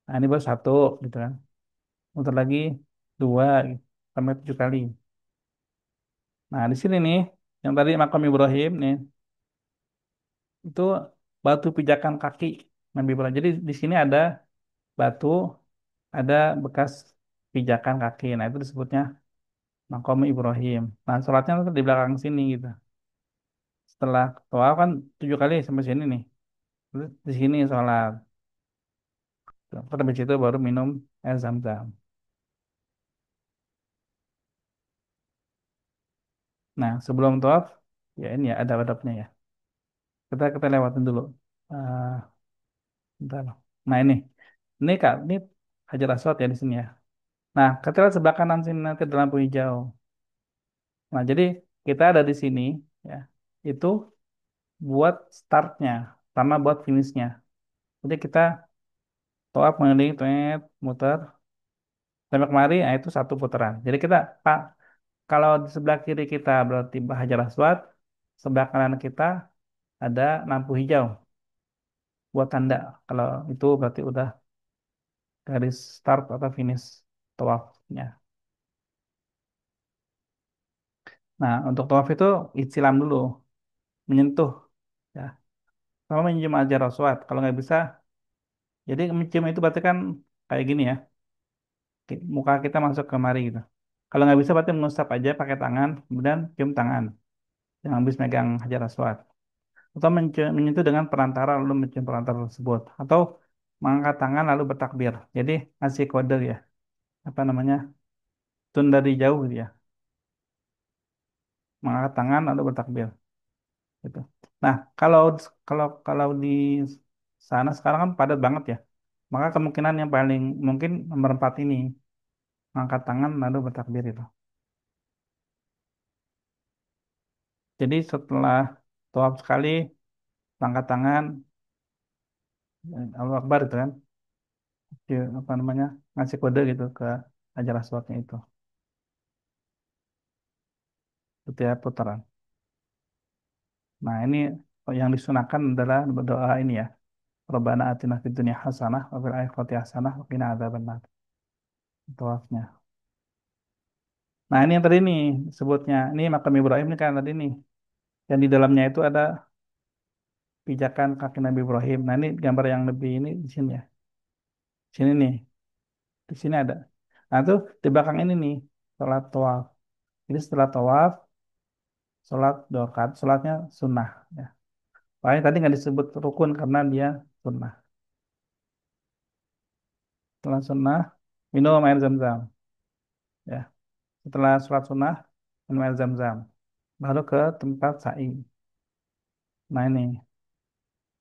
nah ini baru satu gitu kan. Muter lagi dua gitu, sampai 7 kali. Nah di sini nih, yang tadi makam Ibrahim nih, itu batu pijakan kaki Nabi Ibrahim. Jadi di sini ada batu, ada bekas pijakan kaki. Nah itu disebutnya makam Ibrahim. Nah sholatnya tuh di belakang sini gitu. Setelah tawaf kan 7 kali sampai sini nih. Terus di sini sholat. Terus habis itu baru minum air zam-zam. Nah sebelum tawaf, ya ini ya ada adabnya ya. Kita lewatin dulu. Eh bentar. Nah ini Kak, ini Hajar Aswad ya di sini ya. Nah, kita lihat sebelah kanan sini nanti ada lampu hijau. Nah, jadi kita ada di sini ya. Itu buat startnya sama buat finishnya. Jadi kita tawaf mengelilingi, muter sampai kemari, nah itu satu putaran. Jadi kita Pak, kalau di sebelah kiri kita berarti Hajar Aswad, sebelah kanan kita ada lampu hijau buat tanda kalau itu berarti udah garis start atau finish tawafnya. Nah, untuk tawaf itu istilam dulu, menyentuh ya. Sama mencium Hajar Aswad. Kalau nggak bisa, jadi mencium itu berarti kan kayak gini ya, muka kita masuk ke mari gitu. Kalau nggak bisa berarti mengusap aja pakai tangan, kemudian cium tangan, yang habis megang Hajar Aswad. Atau menyentuh dengan perantara lalu mencium perantara tersebut. Atau mengangkat tangan lalu bertakbir. Jadi ngasih kode ya, apa namanya, tun dari jauh gitu ya. Mengangkat tangan lalu bertakbir. Gitu. Nah, kalau kalau kalau di sana sekarang kan padat banget ya. Maka kemungkinan yang paling mungkin nomor 4 ini, angkat tangan lalu bertakbir itu. Jadi setelah tawaf sekali, angkat tangan, Allahu Akbar itu kan, apa namanya, ngasih kode gitu ke Hajar Aswadnya itu ya putaran. Nah ini yang disunahkan adalah berdoa ini ya, Rabbana atina fid dunya hasanah wa fil akhirati hasanah wa qina adzabannar. Tawafnya. Nah ini yang tadi nih sebutnya, ini makam Ibrahim ini kan tadi nih, yang di dalamnya itu ada pijakan kaki Nabi Ibrahim. Nah ini gambar yang lebih ini di sini ya, sini nih, di sini ada. Nah tuh di belakang ini nih, sholat tawaf. Jadi setelah tawaf, sholat dua rakaat, sholatnya sunnah. Ya. Makanya tadi nggak disebut rukun karena dia sunnah. Setelah sunnah, minum air zam-zam. Ya. Setelah sholat sunnah, minum air zam-zam. Baru ke tempat sa'i. Nah ini,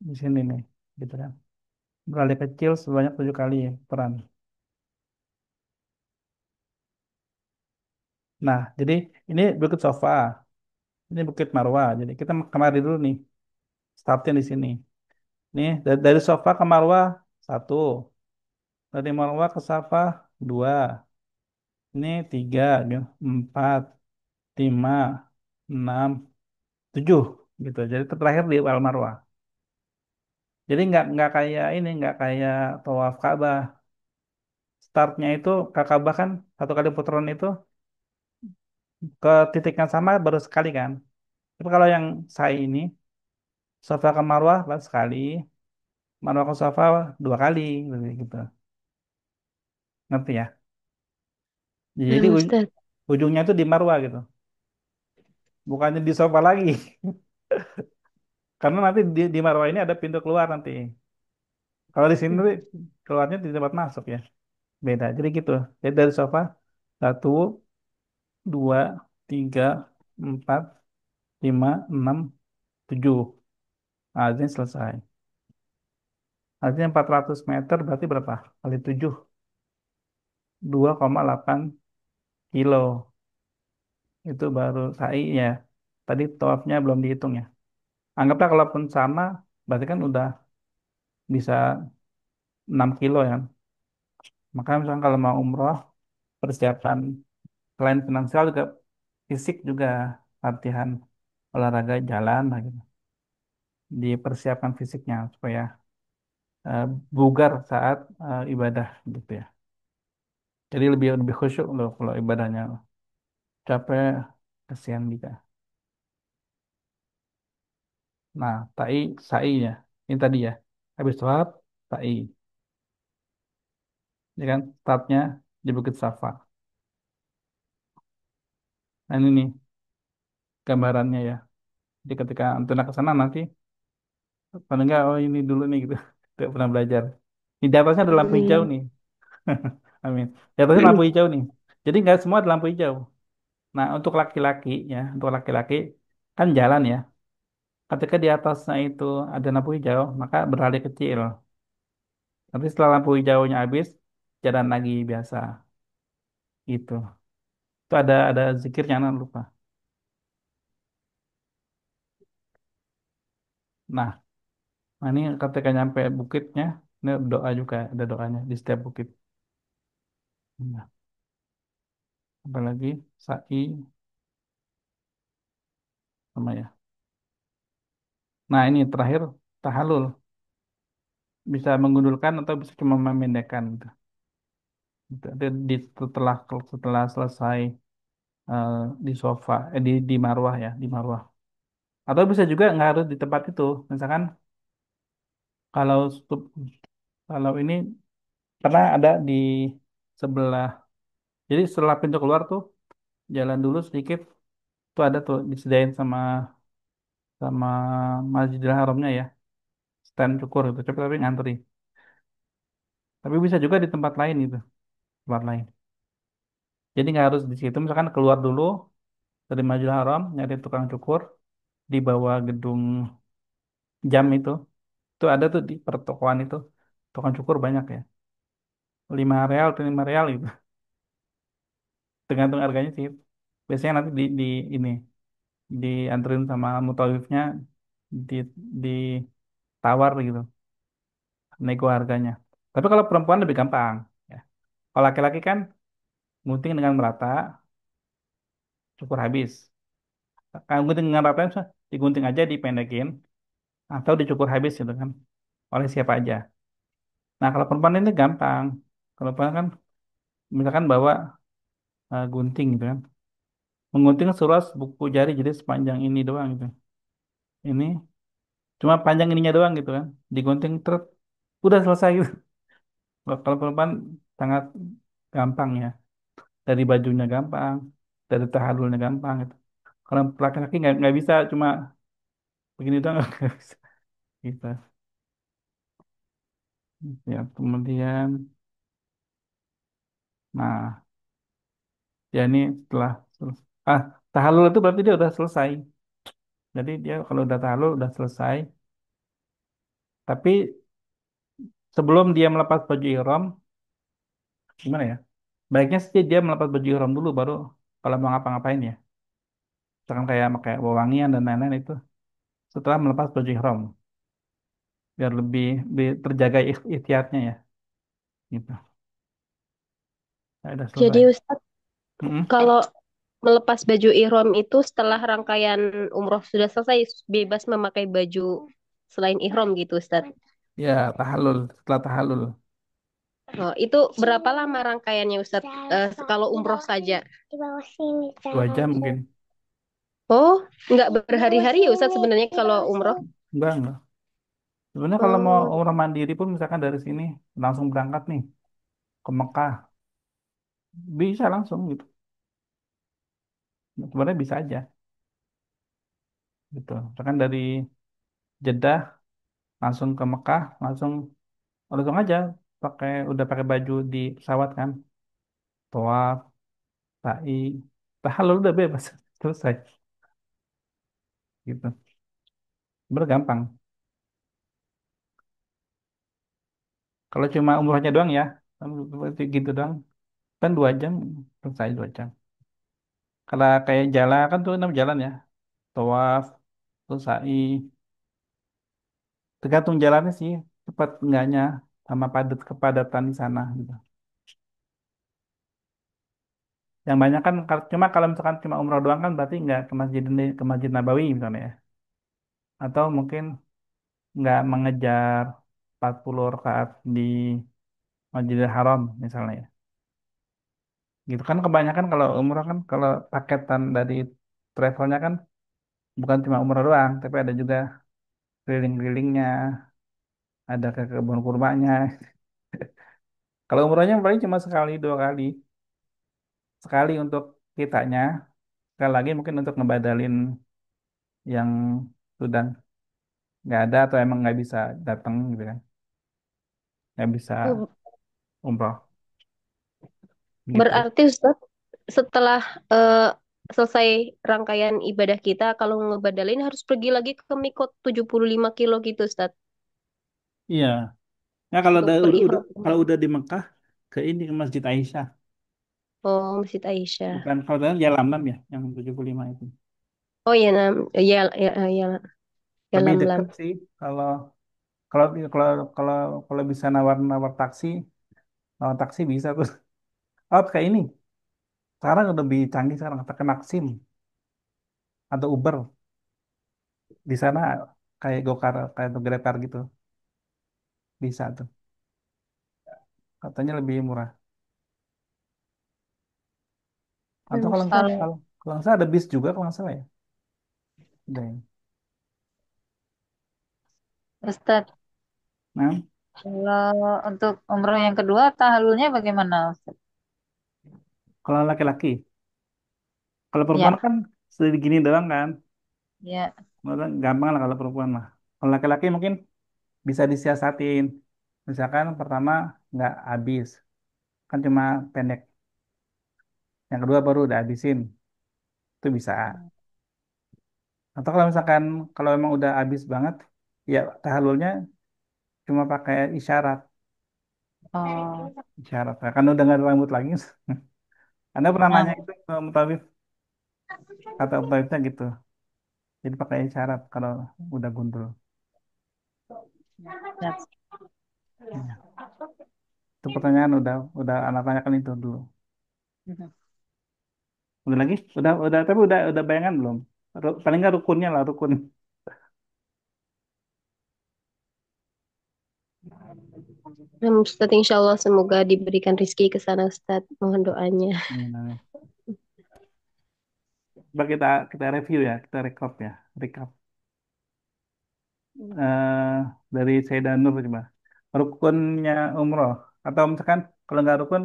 di sini nih, gitu kan. Beralih kecil sebanyak 7 kali ya, peran. Nah, jadi ini Bukit Sofa, ini Bukit Marwah. Jadi kita kemari dulu nih, startnya di sini. Nih, dari Sofa ke Marwah, satu. Dari Marwah ke Safa, dua. Ini tiga, gitu. Empat, lima, enam, tujuh. Gitu. Jadi terakhir di Al Marwah. Jadi nggak kayak ini, nggak kayak tawaf Ka'bah. Startnya itu ke Ka'bah kan, satu kali putaran itu ke titik yang sama baru sekali kan. Tapi kalau yang saya ini, Safa ke Marwah baru sekali, Marwah ke Safa 2 kali, gitu. Ngerti ya? Jadi Ustaz. ujungnya itu di Marwah gitu, bukannya di Safa lagi. Karena nanti di Marwah ini ada pintu keluar nanti. Kalau di sini keluarnya di tempat masuk ya, beda. Jadi gitu. Jadi dari Safa satu, dua, tiga, empat, lima, enam, tujuh. Nah, ini selesai. Artinya 400 meter berarti berapa? Kali 7, 2,8 kilo. Itu baru sa'i ya. Tadi tawafnya belum dihitung ya. Anggaplah kalaupun sama, berarti kan udah bisa 6 kilo ya. Maka misalnya kalau mau umroh, persiapan selain finansial juga fisik juga latihan olahraga jalan lah gitu. Dipersiapkan fisiknya supaya eh, bugar saat ibadah gitu ya. Jadi lebih lebih khusyuk loh kalau ibadahnya. Capek, kasihan juga. Nah, ta'i, sa'i ya. Ini tadi ya. Habis sholat, ta'i. Ya kan? Startnya di Bukit Safa. Nah, ini nih gambarannya ya. Jadi ketika Antuna ke sana nanti, paling enggak, oh ini dulu nih gitu. Tidak pernah belajar. Di atasnya ada lampu hijau Amin. nih. Amin. Di atasnya lampu hijau nih. Jadi nggak semua ada lampu hijau. Nah, untuk laki-laki ya, untuk laki-laki kan jalan ya. Ketika di atasnya itu ada lampu hijau, maka beralih kecil. Nanti setelah lampu hijaunya habis, jalan lagi biasa. Gitu. Itu ada zikirnya, jangan lupa. Nah, nah, ini ketika nyampe bukitnya, ini doa juga, ada doanya di setiap bukit. Nah, apalagi sa'i sama ya. Nah, ini terakhir tahallul. Bisa mengundurkan atau bisa cuma memendekkan gitu. Setelah setelah selesai eh, di sofa, di marwah ya, di marwah. Atau bisa juga nggak harus di tempat itu. Misalkan kalau kalau ini karena ada di sebelah. Jadi setelah pintu keluar tuh jalan dulu sedikit tuh ada tuh disediain sama sama Masjidil Haramnya ya, stand cukur itu, tapi ngantri. Tapi bisa juga di tempat lain itu, tempat lain. Jadi nggak harus di situ. Misalkan keluar dulu dari Masjidil Haram nyari tukang cukur di bawah gedung jam itu ada tuh di pertokoan itu tukang cukur banyak ya, 5 real atau 5 real gitu, tergantung harganya sih. Biasanya nanti di ini dianterin sama mutawifnya di ditawar gitu, nego harganya. Tapi kalau perempuan lebih gampang. Ya. Kalau laki-laki kan gunting dengan merata, cukur habis. Kalau gunting dengan merata, misalnya digunting aja, dipendekin, atau dicukur habis gitu kan, oleh siapa aja. Nah, kalau perempuan ini gampang. Kalau perempuan kan, misalkan bawa gunting gitu kan. Menggunting seluas buku jari, jadi sepanjang ini doang gitu. Ini cuma panjang ininya doang gitu kan. Digunting terus, udah selesai gitu. Kalau perempuan sangat gampang ya. Dari bajunya gampang, dari tahalulnya gampang gitu. Kalau laki-laki nggak bisa, cuma begini doang nggak bisa gitu. Ya, kemudian, nah, ya ini setelah ah tahalul itu berarti dia udah selesai. Jadi dia kalau udah tahalul udah selesai. Tapi sebelum dia melepas baju ihram, gimana ya? Baiknya sih dia melepas baju ihram dulu baru kalau mau ngapa-ngapain ya. Misalkan kayak pakai wewangian dan lain-lain itu setelah melepas baju ihram biar lebih terjaga ikhtiatnya ya. Gitu. Nah, udah Jadi selesai. Ustadz, Mm-mm. kalau melepas baju ihram itu setelah rangkaian umroh sudah selesai, bebas memakai baju selain ihram gitu Ustadz. Ya, tahalul, setelah tahalul. Oh, itu berapa lama rangkaiannya Ustadz? Kalau umroh saja. 2 jam mungkin. Oh, nggak berhari-hari ya Ustadz sebenarnya kalau umroh? Enggak. Sebenarnya kalau mau Oh, umrah mandiri pun misalkan dari sini langsung berangkat nih ke Mekah, bisa langsung gitu. Sebenarnya bisa aja gitu. Misalkan dari Jeddah langsung ke Mekah, langsung aja udah pakai baju di pesawat kan, tawaf, sa'i, tahalul udah bebas selesai gitu. Sebenarnya gampang. Kalau cuma umrohnya doang ya, kan seperti gitu doang, kan 2 jam selesai 2 jam. Kalau kayak jalan kan tuh enam jalan ya, tawaf, terus sa'i, tergantung jalannya sih, cepat enggaknya sama kepadatan di sana gitu. Yang banyak kan cuma kalau misalkan cuma umroh doang kan berarti nggak ke Masjid Nabawi misalnya ya. Atau mungkin nggak mengejar 40 rakaat di Masjidil Haram misalnya ya. Gitu kan kebanyakan kalau umroh kan kalau paketan dari travelnya kan bukan cuma umroh doang, tapi ada juga keliling-kelilingnya, ada ke kebun kurmanya. Kalau umrohnya paling cuma sekali 2 kali. Sekali untuk kitanya, sekali lagi mungkin untuk ngebadalin yang sudah nggak ada atau emang nggak bisa datang gitu kan, nggak bisa umroh gitu. berarti Ustaz, setelah eh, selesai rangkaian ibadah kita, kalau ngebadalin harus pergi lagi ke Mikot 75 kilo gitu Ustaz, Iya, nah kalau untuk perihram. kalau udah di Mekah ke ini ke Masjid Aisyah, Oh, Masjid Aisyah. bukan kalau tadi ya Lamlam ya yang 75 itu. Oh ya, ya, ya, ya, ya, Lebih lam lam. dekat sih kalau kalau kalau kalau kalau bisa nawar taksi bisa tuh. Oh kayak ini, sekarang udah lebih canggih sekarang pakai Maxim atau Uber di sana kayak Gokar kayak tuh Grabcar gitu bisa tuh, katanya lebih murah. Atau kalau nggak salah, Kalau kalau nggak salah ada bis juga kalau nggak salah ya. Udah ya. Ustadz, Nah, kalau untuk umroh yang kedua, tahalulnya bagaimana, Ustadz? kalau laki-laki, kalau perempuan Ya, kan segini doang kan, ya. maksudnya gampang lah kalau perempuan mah. Kalau laki-laki mungkin bisa disiasatin. Misalkan pertama nggak habis, kan cuma pendek. Yang kedua baru udah habisin, itu bisa. Atau kalau misalkan kalau emang udah habis banget, ya tahalulnya cuma pakai isyarat. Oh, Isyarat. Nah, kan udah nggak ada rambut lagi. Anda pernah nanya nah, itu ke Mutawif, kata Mutawifnya gitu. Jadi pakai isyarat kalau udah gundul. Ustaz. Ya. Itu pertanyaan udah anak tanyakan itu dulu. Udah lagi? Udah tapi udah bayangan belum? Paling nggak rukunnya lah rukun. Ustaz, insya Allah semoga diberikan rezeki ke sana Ustaz. Mohon doanya. Nah, coba kita review ya, kita recap ya, recap. eh dari Sayyidah Nur coba. Rukunnya umroh atau misalkan kalau nggak rukun,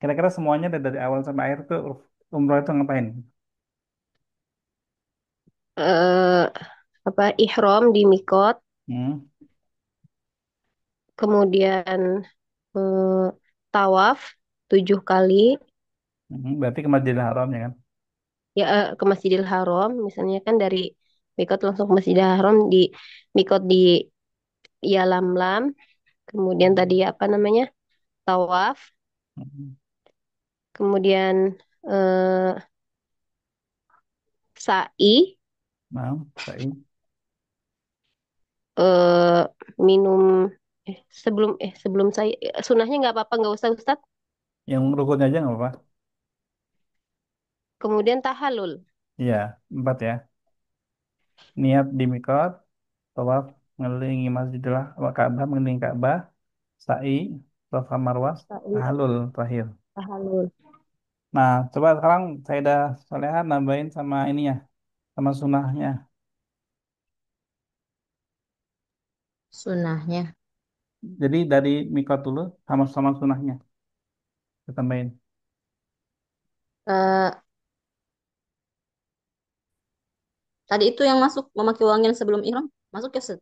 kira-kira semuanya dari awal sampai akhir tuh umroh itu ngapain? eh Apa, ihram di mikot, Hmm. kemudian eh, tawaf 7 kali, Berarti ke Masjidil Haram ya kan? ya ke Masjidil Haram, misalnya kan dari mikot langsung ke Masjidil Haram, di mikot di Yalamlam, kemudian tadi apa namanya, tawaf, Hmm. kemudian eh, sa'i, Nah, baik. eh, minum, sebelum saya, sunahnya nggak apa-apa, nggak usah Ustaz. Yang rukun aja nggak apa-apa. Kemudian tahalul. Iya, 4 ya. Niat di mikot, tawaf ngelilingi Ka'bah, mengelilingi Ka'bah, sa'i, Safa Marwah, Sa'i, tahalul terakhir. tahalul. Nah, coba sekarang saya dah solehan nambahin sama ini ya, sama sunahnya. Sunahnya. Jadi dari mikot dulu sama-sama sunahnya kita tambahin. Eh, tadi itu yang masuk memakai wangian sebelum ihram. Masuk ya, Ustaz?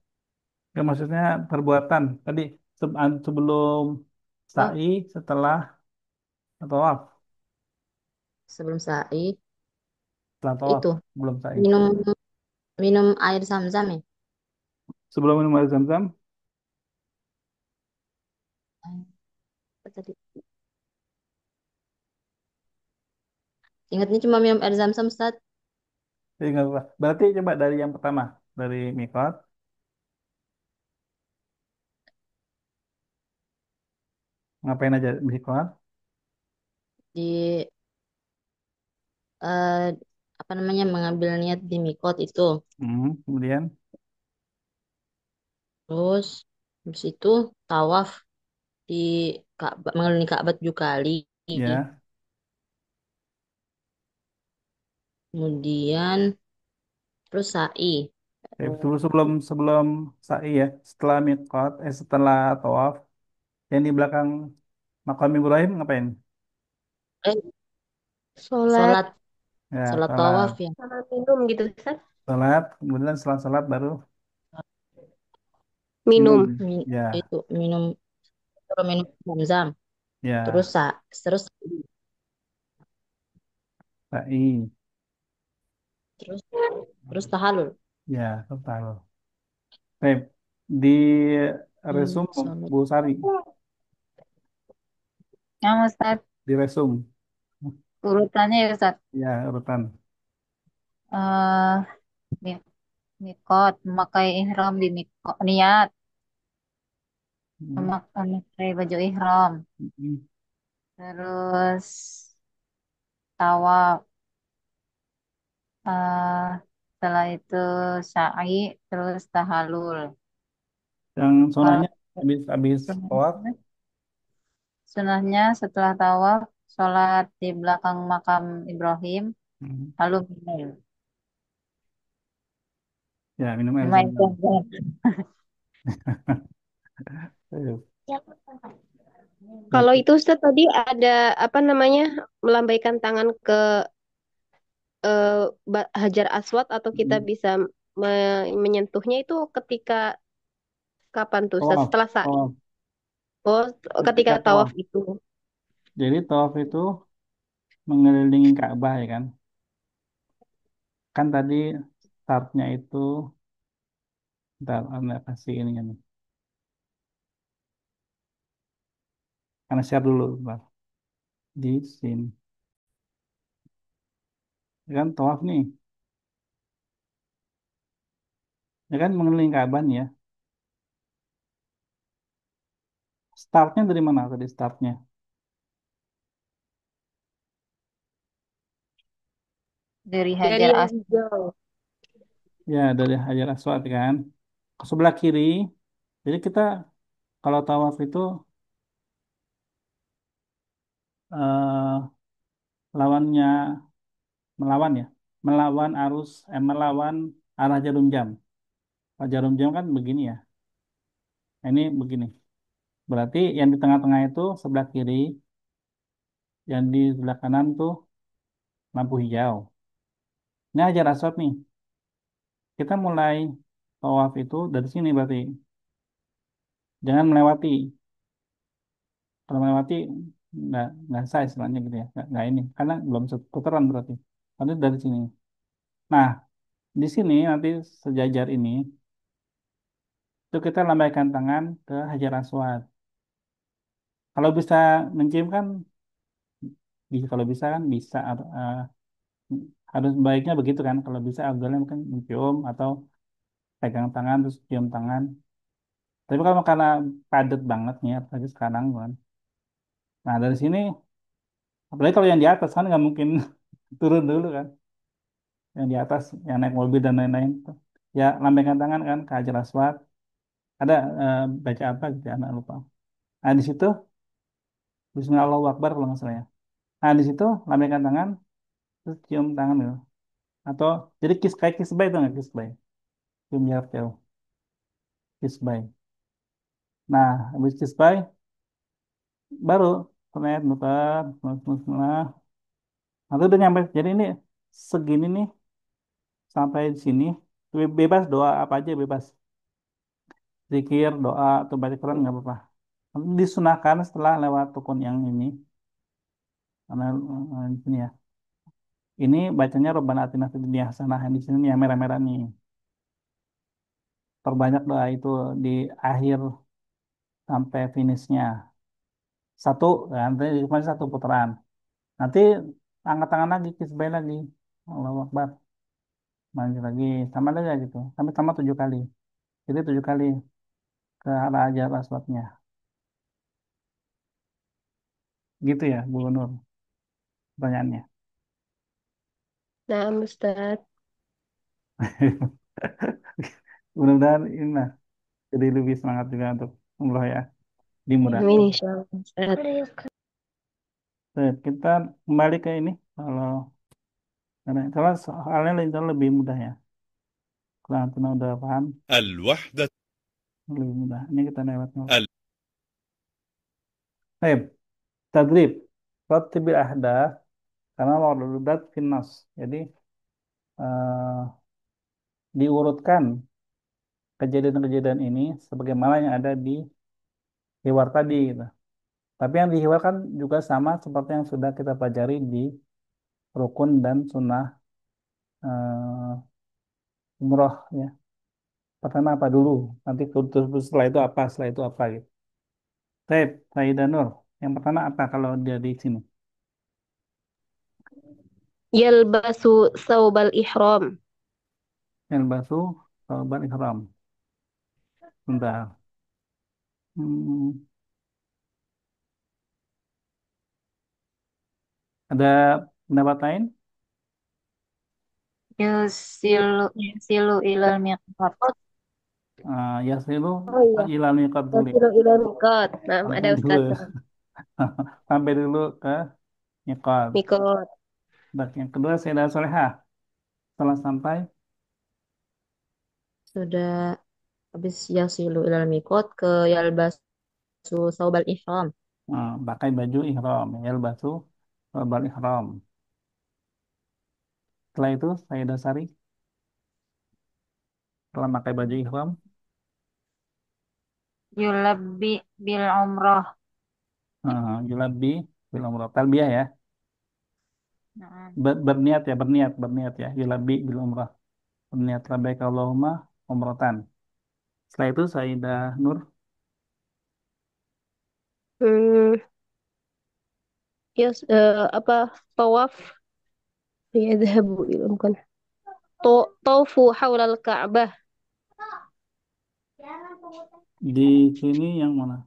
Ya, maksudnya perbuatan tadi sebelum Oh, sa'i, setelah tawaf, sebelum sa'i. setelah tawaf, Itu. sebelum sa'i. Minum minum air zam-zam ya. Sebelum minum air zam-zam, Apa tadi? Ingatnya cuma minum air zam-zam, Ustaz. jadi nggak apa. Berarti coba dari yang pertama, dari mikot, ngapain aja mikot? Di eh, apa namanya, mengambil niat di mikot itu. Kemudian, Terus habis itu tawaf di Ka'bah, mengelilingi Ka'bah 7 kali. ya, Kemudian terus sa'i. sebelum sebelum sebelum sa'i ya, setelah mikot, setelah tawaf, yang di belakang makam Ibrahim ngapain? Eh, Sholat sholat, Ya, sholat tawaf salat, ya. sama minum gitu Ustaz. salat, kemudian setelah salat baru minum. Minum. Ya, Itu minum, terus minum zam-zam. Terus ya, terus sa'i, terus terus tahalul. ya, total. Baik, di resum Sholat. Bu Sari, Ya, Ustaz. di resum, Urutannya ya, Ustaz. ya urutan. Eh, mi- mikot, memakai ihram di mikot, niat, Hmm. memakai baju ihram. Hmm. Terus tawaf. eh Setelah itu sa'i, terus tahalul. Yang Kalau sonanya habis tawaf, sunahnya, sunahnya setelah tawaf, sholat di belakang makam Ibrahim, hmm, lalu minum. ya minum air Lumayan zam-zam. banget. Ayo. Kalau Berarti itu Ustaz tadi ada apa namanya, melambaikan tangan ke eh, Hajar Aswad, atau kita hmm, bisa menyentuhnya itu ketika kapan tuh Ustaz? tawaf, Setelah sa'i. tawaf, Oh, ketika ketika tawaf tawaf. itu. Jadi tawaf itu mengelilingi Ka'bah ya kan? Kan tadi startnya itu, ntar anda kasih ini nih. Karena share dulu, Bang. Di sini. Ya kan tawaf nih. Ya kan mengelilingi Ka'bah nih ya. Startnya dari mana tadi startnya? Dari Dari Hajar yang Aswad. hijau. Ya dari Hajar Aswad kan. Ke sebelah kiri. Jadi kita kalau tawaf itu eh, lawannya melawan ya. Melawan arus, melawan arah jarum jam. Kalau jarum jam kan begini ya. Nah, ini begini. Berarti yang di tengah-tengah itu sebelah kiri, yang di sebelah kanan tuh lampu hijau. Ini Hajar Aswad nih. Kita mulai tawaf itu dari sini berarti. Jangan melewati. Kalau melewati nggak sah istilahnya gitu ya. Nggak ini. Karena belum putaran berarti. Nanti dari sini. Nah, di sini nanti sejajar ini itu kita lambaikan tangan ke Hajar Aswad. Kalau bisa mencium kan bisa, kalau bisa kan bisa harus baiknya begitu kan. Kalau bisa Abdullah mungkin mencium atau pegang tangan terus cium tangan. Tapi kalau karena padat banget nih apalagi sekarang kan. Nah dari sini apalagi kalau yang di atas kan nggak mungkin turun dulu kan. Yang di atas yang naik mobil dan lain-lain. Ya lambaikan tangan kan ke Hajar Aswad. Ada baca apa gitu ya, anak lupa. Nah di situ Bismillah Allahu Akbar kalau nggak salah ya. Nah di situ lambaikan tangan terus cium tangan gitu. Atau jadi kayak kiss bye itu nggak kiss bye. Cium jarak jauh. Kiss bye. Nah habis kiss bye baru ternyata muter, nah, nanti udah nyampe. Jadi ini segini nih sampai di sini bebas doa apa aja bebas. Zikir, doa atau baca Quran nggak apa-apa. Disunahkan setelah lewat rukun yang ini. Karena ini ya. Ini bacanya Rabbana atina fid dunya hasanah. Yang di sini nih yang merah-merah nih. Perbanyak doa itu di akhir sampai finishnya. Satu, kan? Nanti cuma satu putaran. Nanti angkat tangan lagi, kisbay lagi. Allahu Akbar. Maju lagi, sama aja gitu. Sampai sama 7 kali. Jadi 7 kali ke arah Hajar Aswadnya. Gitu ya, Bu Nur. Pertanyaannya. Nah, Ustaz. Mudah-mudahan ini lah. Jadi lebih semangat juga untuk umroh ya. Amin, Dimudahkan. insya Allah, Ustaz. Baik, kita kembali ke ini. Kalau soalnya lebih mudah ya. Kalau antum udah paham, الوحدة lebih mudah. Ini kita lewat. ال Baik, tadrib. Rattibil ahdath karena warudat finnas. Jadi eh, diurutkan kejadian-kejadian ini sebagaimana yang ada di hiwar tadi gitu. Tapi yang di hiwar kan juga sama seperti yang sudah kita pelajari di rukun dan sunnah umroh ya. Pertama apa dulu? Nanti terus setelah itu apa? Setelah itu apa gitu. Baik, Sayyidah Nur. Yang pertama apa kalau dia di sini? Yalbasu saubal ihram. Yalbasu thawbal ihram. Bentar. Hmm, ada pendapat lain? Yusilu ilal miqat. Yasilu Oh iya, ilal miqat dulu. yasilu ila miqat. Nah, ada Sampai dulu. Ustaz. Sampai dulu ke miqat. Miqat. Baik, yang kedua Sayyidah Solehah. Setelah sampai Sudah habis yasilu ilal mikot ke yalbasu saubal ihram. pakai baju ihram. Yalbasu thawbal ihram. Setelah itu Sayyidah Sari. Setelah pakai baju ihram. Yulabbi bil umrah. Julabi bil umrah. Talbiyah ya. Nah, Berniat ya. Julabi bil umrah. Berniat labbaik Allahumma umratan. Setelah itu Sayyidah Nur. Hmm, apa tawaf yadhabu ila bukan. Taufu haulal Ka'bah. Di sini yang mana?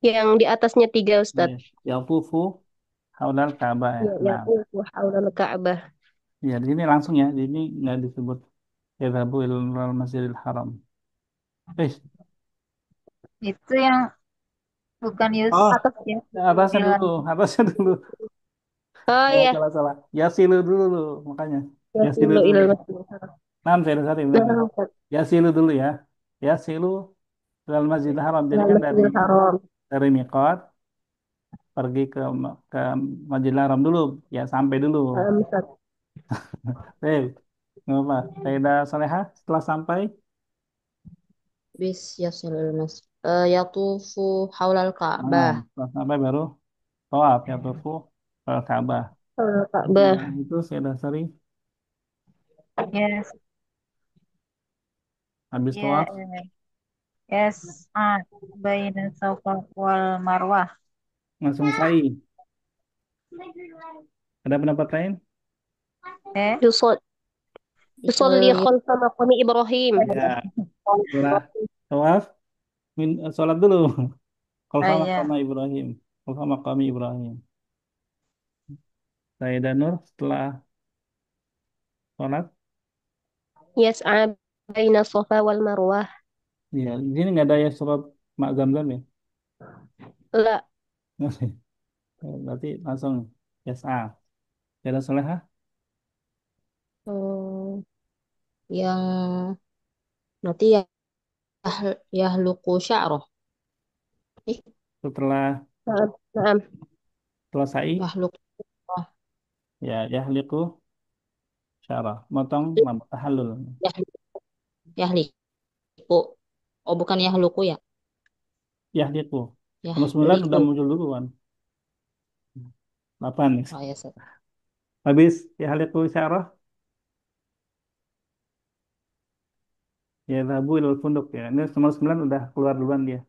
Yang di atasnya 3 Ustadz. Ya, yaqufu haulal Ka'bah ya. Ya, Nah, yaqufu haulal Ka'bah. ya di sini langsung ya. Di sini nggak disebut yadhabu ilal Masjidil Haram. Eh, Itu yang bukan oh, Atas ya. atasnya dulu, bilang. atasnya dulu. Oh Oh, ya, salah. Yasilu dulu, makanya. Yasilu yaqufu dulu. ilal Masjidil Haram. Nah, saya ada satu benar. Nah, Ustadz, Yasilu dulu ya. Yasilu ilal Masjidil Haram. Jadi ilal kan Masjidil Haram. dari miqat pergi ke Masjidil Haram dulu, ya sampai dulu. Ustadz. Nggak apa. Kaidah Salehah setelah sampai, Bis yasilul mas. Yatufu haulal Ka'bah. setelah sampai baru tawaf ya tufu ke Ka'bah. Haulal Nah, Ka'bah. itu saya dasari Yes, habis ya, tawaf yes, baina Safa wal Marwah. langsung sa'i. Ada pendapat lain? Eh, Yusolli Itu khalfa maqami Ibrahim. Ya, setelah tawaf sholat dulu. Khalfa iya. maqama Ibrahim. Khalfa maqami Ibrahim. Saya dan Nur setelah sholat, Yas'a baina Safa wal Marwah. ya di sini nggak ada ya sholat mak zam-zam ya. La, Berarti langsung yes A. Ada Salehah hmm, yang nanti ya yahluku sya'roh. Eh, setelah Naam. sa'i yahluku ya yahliku syarah motong rambut tahallul yahliku. Yahliku. Oh, bukan yahluku ya. yahliku nomor 9 udah Yahliku. muncul duluan 8 nih Oh ya, Set. habis yahliku syarah ya dhabu ilal funduk ya ini nomor 9 udah keluar duluan dia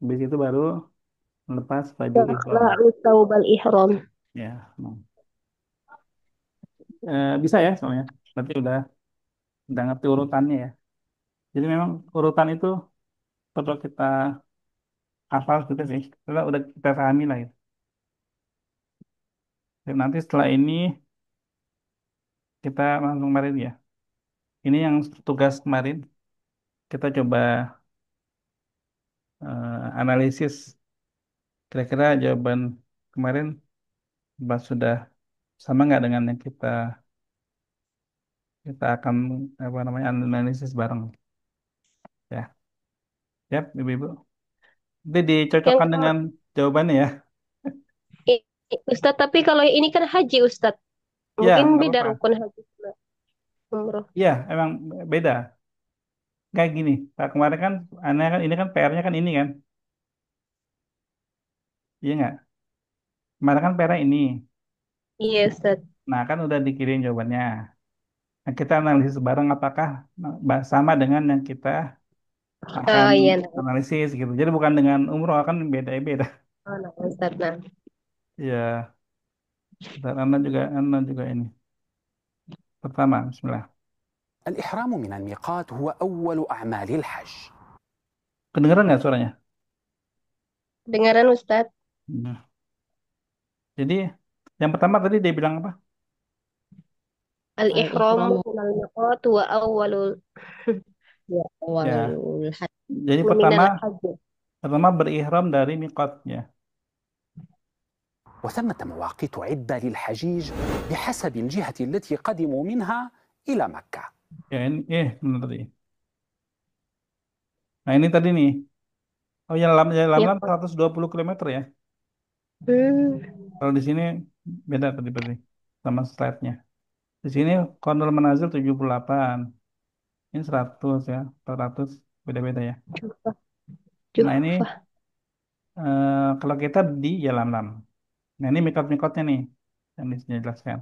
habis itu baru melepas baju ihram Yakhla'u thawbal ihram. ya nah. Bisa ya soalnya berarti udah ngerti urutannya ya jadi memang urutan itu perlu kita hafal gitu sih udah kita pahami lah ya. Dan nanti setelah ini kita langsung kemarin ya. Ini yang tugas kemarin kita coba analisis kira-kira jawaban kemarin sudah sama nggak dengan yang kita kita akan apa namanya analisis bareng ya. Yap, Ibu-ibu. Nanti Yang dicocokkan dengan jawabannya ya. Ustadz, tapi kalau ini kan haji Ustadz. Ya, Mungkin nggak beda apa-apa. rukun haji sama umroh. Iya, emang beda. Kayak gini. Nah, kemarin kan aneh kan ini kan PR-nya kan ini kan. Iya nggak? Kemarin kan PR-nya ini. Iya Ustadz. Nah, kan udah dikirim jawabannya. Nah, kita analisis bareng apakah sama dengan yang kita akan Oh iya, nah. analisis gitu. Jadi bukan dengan umroh kan beda. Oh, nah, Ustadz. Nah. Ya, dan Anda juga ini. Pertama, Bismillah. الإحرام من الميقات هو أول أعمال الحج. Kedengeran nggak suaranya? Dengaran Ustadz. Nah, jadi yang pertama tadi dia bilang apa? Al-ihramu Al-ihramu minal miqat wa awwalul ya Ya, awalul hajj. jadi minal pertama hajj. berihram dari miqatnya. وثمة مواقيت عدة للحجيج بحسب الجهة التي قدموا منها إلى مكة. Ya ini, benar tadi. Nah ini tadi nih. Oh ya lam 120 km ya. Kalau di sini beda tadi sama slide-nya. Di sini Kondol Manazil 78. Ini 100 ya, 400 beda-beda ya. Nah ini Juhfah. kalau kita di Yalamlam. Nah ini mikot-mikotnya nih yang dijelaskan.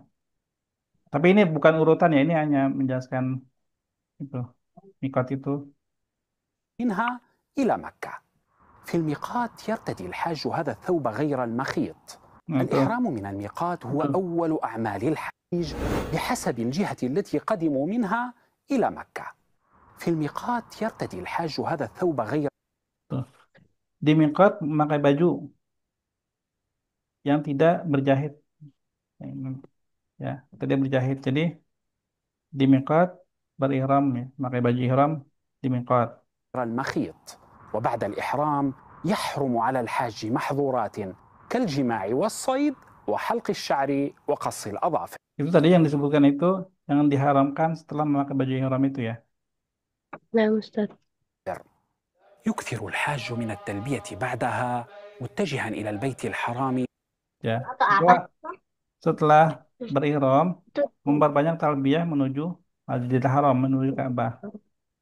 Tapi ini bukan urutan ya, ini hanya menjelaskan itu mikot itu. منها إلى مكة. في الميقات يرتدي الحاج هذا الثوب غير المخيط. Nah, itu. الإحرام من الميقات هو أول أعمال الحج بحسب الجهة التي قدموا منها إلى مكة. في الميقات يرتدي الحاج هذا الثوب غير Tuh. Di miqat memakai baju yang tidak berjahit. Ya, tidak berjahit. Jadi di miqat berihram ya, memakai baju ihram di miqat. المخيط. وبعد الإحرام يحرم على الحاج محظورات كالجماع والصيد وحلق الشعر وقص الأظافر. Itu tadi yang disebutkan itu yang diharamkan setelah memakai baju ihram itu ya. Nah, Ustaz. يكثر الحاج من التلبية بعدها متجها إلى البيت الحرام. Ya. Setelah berihram memperbanyak talbiyah menuju Masjidil Haram, menuju Ka'bah.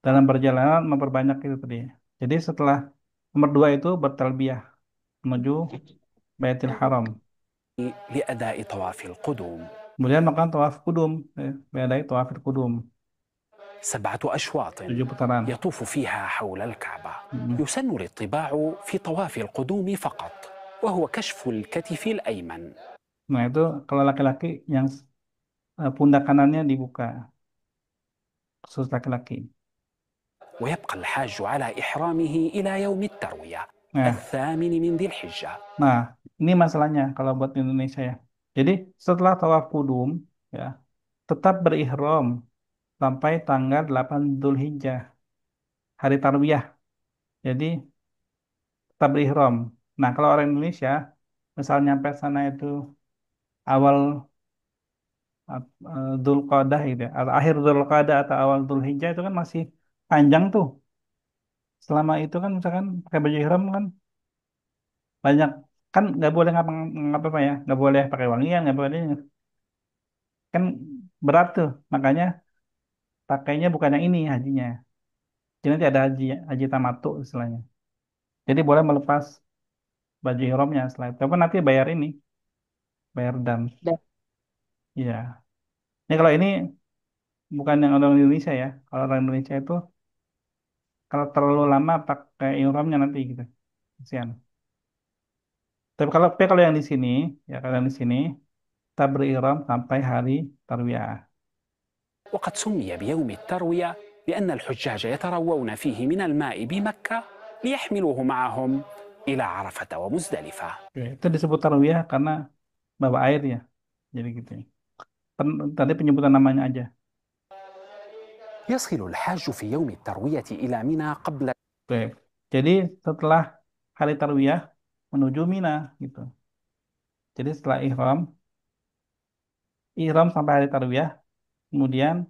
Dalam perjalanan memperbanyak itu tadi. Jadi setelah nomor dua itu bertalbiyah menuju Baitul Haram. لأداء طواف القدوم. Kemudian melakukan tawaf kudum, beadai tawaf kudum. 7 أشواط 7 putaran. يطوف فيها حول الكعبة. يسن الاطباع في طواف القدوم فقط وهو كشف الكتف الأيمن. Nah itu kalau laki-laki yang pundak kanannya dibuka, khusus laki-laki. ويبقى الحاج على إحرامه إلى يوم التروية الثامن من ذي الحجة. Nah, ini masalahnya kalau buat Indonesia ya. Jadi setelah tawaf kudum ya, tetap berihram sampai tanggal 8 Dzulhijjah, hari Tarwiyah. Jadi tetap berihram. Nah, kalau orang Indonesia misalnya sampai sana itu awal Dzulqa'dah gitu ya, atau akhir Dzulqa'dah atau awal Dzulhijjah itu kan masih panjang tuh. Selama itu kan misalkan pakai baju ihram kan banyak, kan nggak boleh ngapa-ngapa ya, nggak boleh pakai wangian, nggak boleh, kan berat tuh. Makanya pakainya bukan yang ini hajinya. Jadi nanti ada haji haji tamattu istilahnya. Jadi boleh melepas baju ihramnya setelah itu. Tapi nanti bayar ini, bayar dam. Iya. Ini kalau ini bukan yang orang Indonesia ya. Kalau orang Indonesia itu kalau terlalu lama pakai ihramnya nanti gitu. Kasihan. Tapi kalau yang di sini, ya kalau yang di sini kita berihram sampai hari Tarwiyah. وقد سمي بيوم التروية لأن الحجاج يتروون فيه من الماء بمكة ليحملوه معهم إلى عرفة ومزدلفة. Itu disebut Tarwiyah karena bawa air ya. Jadi gitu ya. Tadi penyebutan namanya aja. يصل الحاج في يوم التروية إلى منى قبل. Oke. Jadi setelah hari Tarwiyah menuju Mina gitu. Jadi setelah ihram sampai hari Tarwiyah, kemudian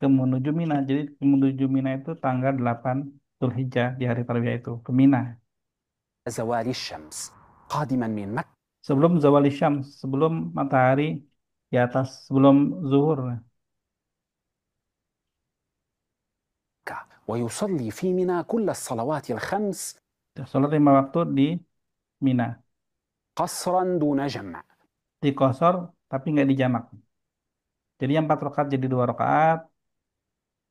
menuju Mina. Jadi menuju Mina itu tanggal 8 Dzulhijjah di hari Tarwiyah itu ke Mina. زوال الشمس قادما من مكة. Sebelum zawal syams, sebelum matahari di atas, sebelum zuhur. ويصلي في منى كل الصلوات الخمس. Salat 5 waktu di Mina. قصرا دون جمع. Dikosor tapi nggak dijamak. Jadi yang 4 rakaat jadi 2 rakaat,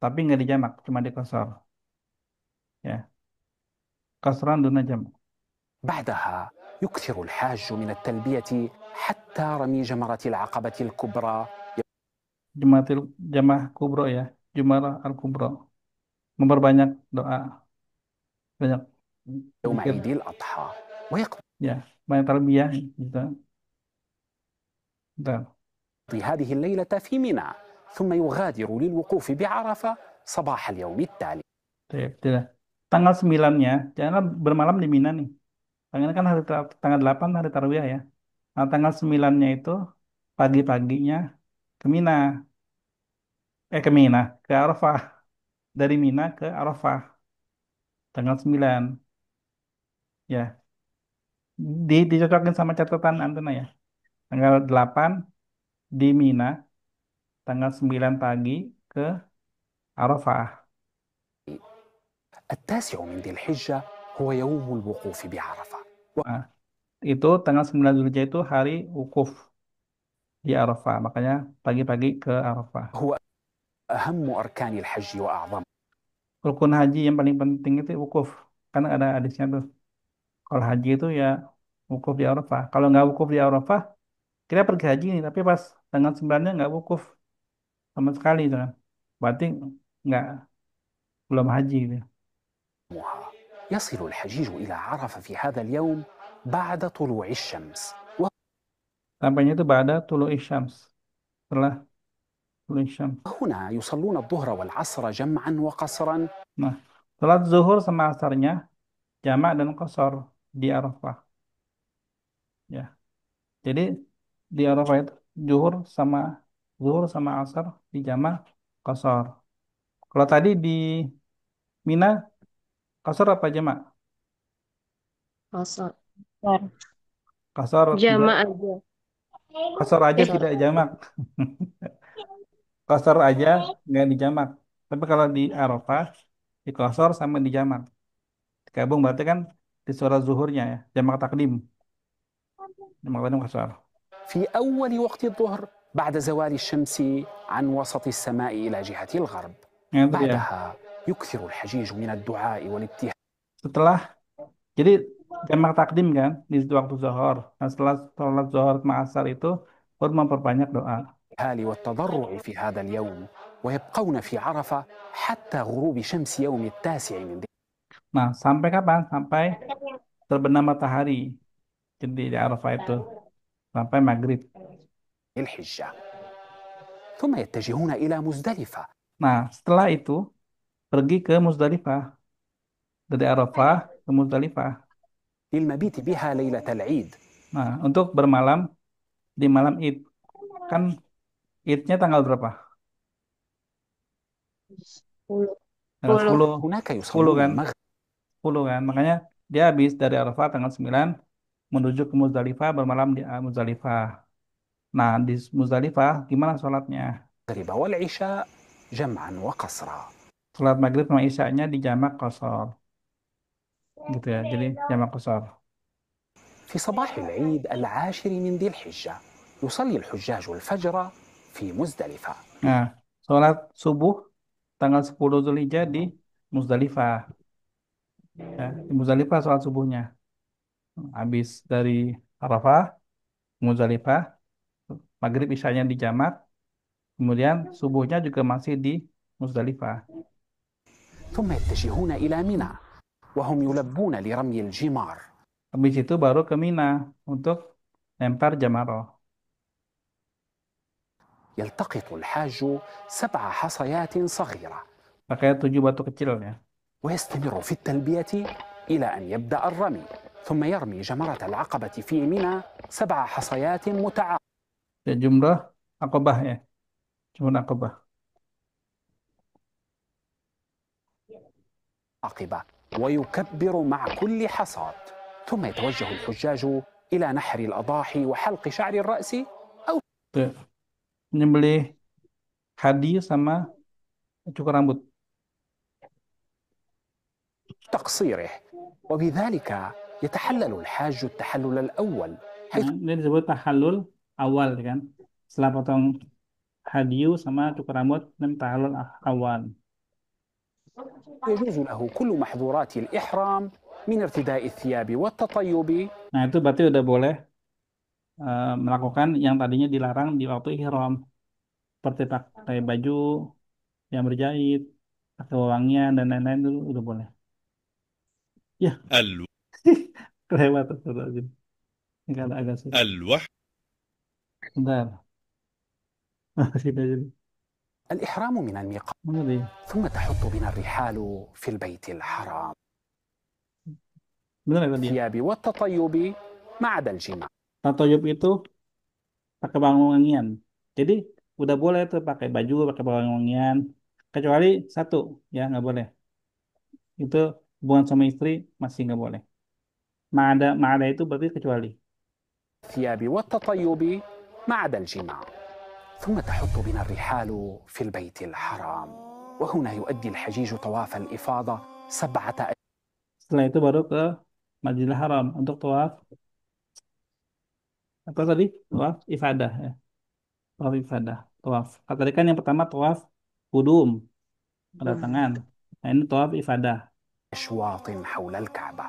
tapi nggak dijamak, cuma dikosor. Ya, kasran duna jamak. بعدها يكثر الحاج من التلبية حتى رمي جمرة العقبة الكبرى. Jamah kubro ya, Jumarah al-kubro. Memperbanyak doa, banyak يوم zikir. عيد الأضحى Ya, banyak talbiyah gitu. Bentar. ويقضي هذه الليلة في منى ثم يغادر للوقوف بعرفة صباح اليوم التالي. Tidak. Tanggal 9-nya, jangan bermalam di Mina nih. Tanggal kan tanggal 8 hari Tarwiyah ya. Nah, tanggal 9-nya itu pagi-paginya ke Mina. Ke Mina, ke Arafah. Dari Mina ke Arafah. Tanggal 9. Ya. Dicocokin sama catatan antena ya. Tanggal 8 di Mina, tanggal 9 pagi ke Arafah. التاسع من ذي الحجة هو يوم الوقوف بعرفة. Nah, itu tanggal 9 Zulhijjah itu hari wukuf di Arafah. Makanya pagi-pagi ke Arafah. هو أهم أركان الحج وأعظم. Rukun haji yang paling penting itu wukuf. Kan ada hadisnya tuh. Kalau haji itu ya wukuf di Arafah. Kalau nggak wukuf di Arafah, kita pergi haji nih. Tapi pas tanggal 9-nya nggak wukuf sama sekali. Kan. Berarti nggak belum haji dia. يصل الحجيج إلى عرفة في هذا اليوم بعد طلوع الشمس. Sampainya itu ba'da tulu'i syams. Setelah tulu'i syams. وهنا يصلون الظهر والعصر جمعا وقصرا. Nah, salat zuhur sama asarnya jamak dan qasar di Arafah. Ya. Jadi di Arafah itu zuhur sama asar di jamak qasar. Kalau tadi di Mina qasar apa jamak? Qasar. Qasar tidak, Jamaah aja. qasar aja tidak jamak. Qasar aja nggak dijamak. Tapi kalau di Arafah di qasar sama di jamak. Gabung berarti kan di surat zuhurnya ya, jamak takdim. Jamak takdim qasar. في أول وقت الظهر بعد زوال الشمس عن وسط السماء إلى جهة الغرب. Yang itu dia. بعدها يكثر الحجيج من الدعاء والابتهال Setelah jadi jamak takdim kan di waktu zuhur. Nah, setelah sholat zuhur sama asar itu baru memperbanyak doa. والتضرع في هذا اليوم ويبقون في عرفة حتى غروب شمس يوم التاسع من ذي Nah, sampai kapan? Sampai terbenam matahari. Jadi di Arafah itu sampai maghrib. الحجة. ثم يتجهون إلى مزدلفة. Nah, setelah itu pergi ke Muzdalifah. Dari Arafah ke Muzdalifah. للمبيت بها ليلة العيد. Nah, untuk bermalam di malam Id. Kan Idnya tanggal berapa? Tanggal 10. هناك 10 يصلون kan? المغرب 10 kan? Makanya dia habis dari Arafah tanggal 9 menuju ke Muzdalifah bermalam di Muzdalifah. Nah, di Muzdalifah gimana sholatnya? والعشاء جمعا وقصرا. Sholat maghrib sama isyanya di jamak qasar. Gitu ya, jadi jamak qasar. في صباح العيد العاشر من ذي الحجة يصلي الحجاج الفجر في مزدلفة. Nah, sholat subuh tanggal 10 Zulhijjah di Muzdalifah. Ya, di Muzdalifah sholat subuhnya. Habis dari Arafah, Muzdalifah, maghrib isyanya di jamak, kemudian subuhnya juga masih di Muzdalifah. ثم يتجهون إلى منى وهم يلبون لرمي الجمار. Habis itu baru ke Mina untuk lempar jamaroh. يلتقط الحاج 7 حصيات صغيرة. Pakai 7 batu kecil ya. ويستمر في التلبية إلى أن يبدأ الرمي. ثم يرمي جمرة العقبة في منى 7 حصيات متعاقبة. Jumlah Aqabah ya. Jumlah Aqabah. ويكبر مع كل حصاد. ثم يتوجه الحجاج إلى نحر الأضاحي وحلق شعر الرأس أو menyembelih hadi sama cukur rambut. تقصيره. وبذلك يتحلل الحاج التحلل الأول. Ini disebut tahallul awal kan. Setelah potong hadiu sama cukur rambut dan tahallul awal. يجوز له كل محظورات الإحرام من ارتداء الثياب والتطيب. Nah, itu berarti udah boleh melakukan yang tadinya dilarang di waktu ihram. Seperti pakai baju yang berjahit, pakai wewangian dan lain-lain itu udah boleh. Ya. Kelewat astagfirullahaladzim. Ini agak sulit. Bentar. Sini aja. الإحرام من الميقات. ثم تحط بنا الرحال في البيت الحرام. الثياب والتطيب ما عدا الجماع. Tatoyub itu pakai wangian. Jadi udah boleh tuh pakai baju, pakai wangian. Kecuali satu, ya nggak boleh. Itu hubungan sama istri masih nggak boleh. Ma'ada itu berarti kecuali. الثياب والتطيب ما عدا الجماع. ثم تحط بنا الرحال في البيت الحرام. وهنا يؤدي الحجيج طواف الإفاضة 7. Setelah itu baru ke Masjidil Haram untuk tawaf. Apa tadi? Tawaf ifadah ya. Tawaf ifadah. Tawaf. Tadi kan yang pertama tawaf qudum, kedatangan. Nah, ini tawaf ifadah. أشواط حول الكعبة.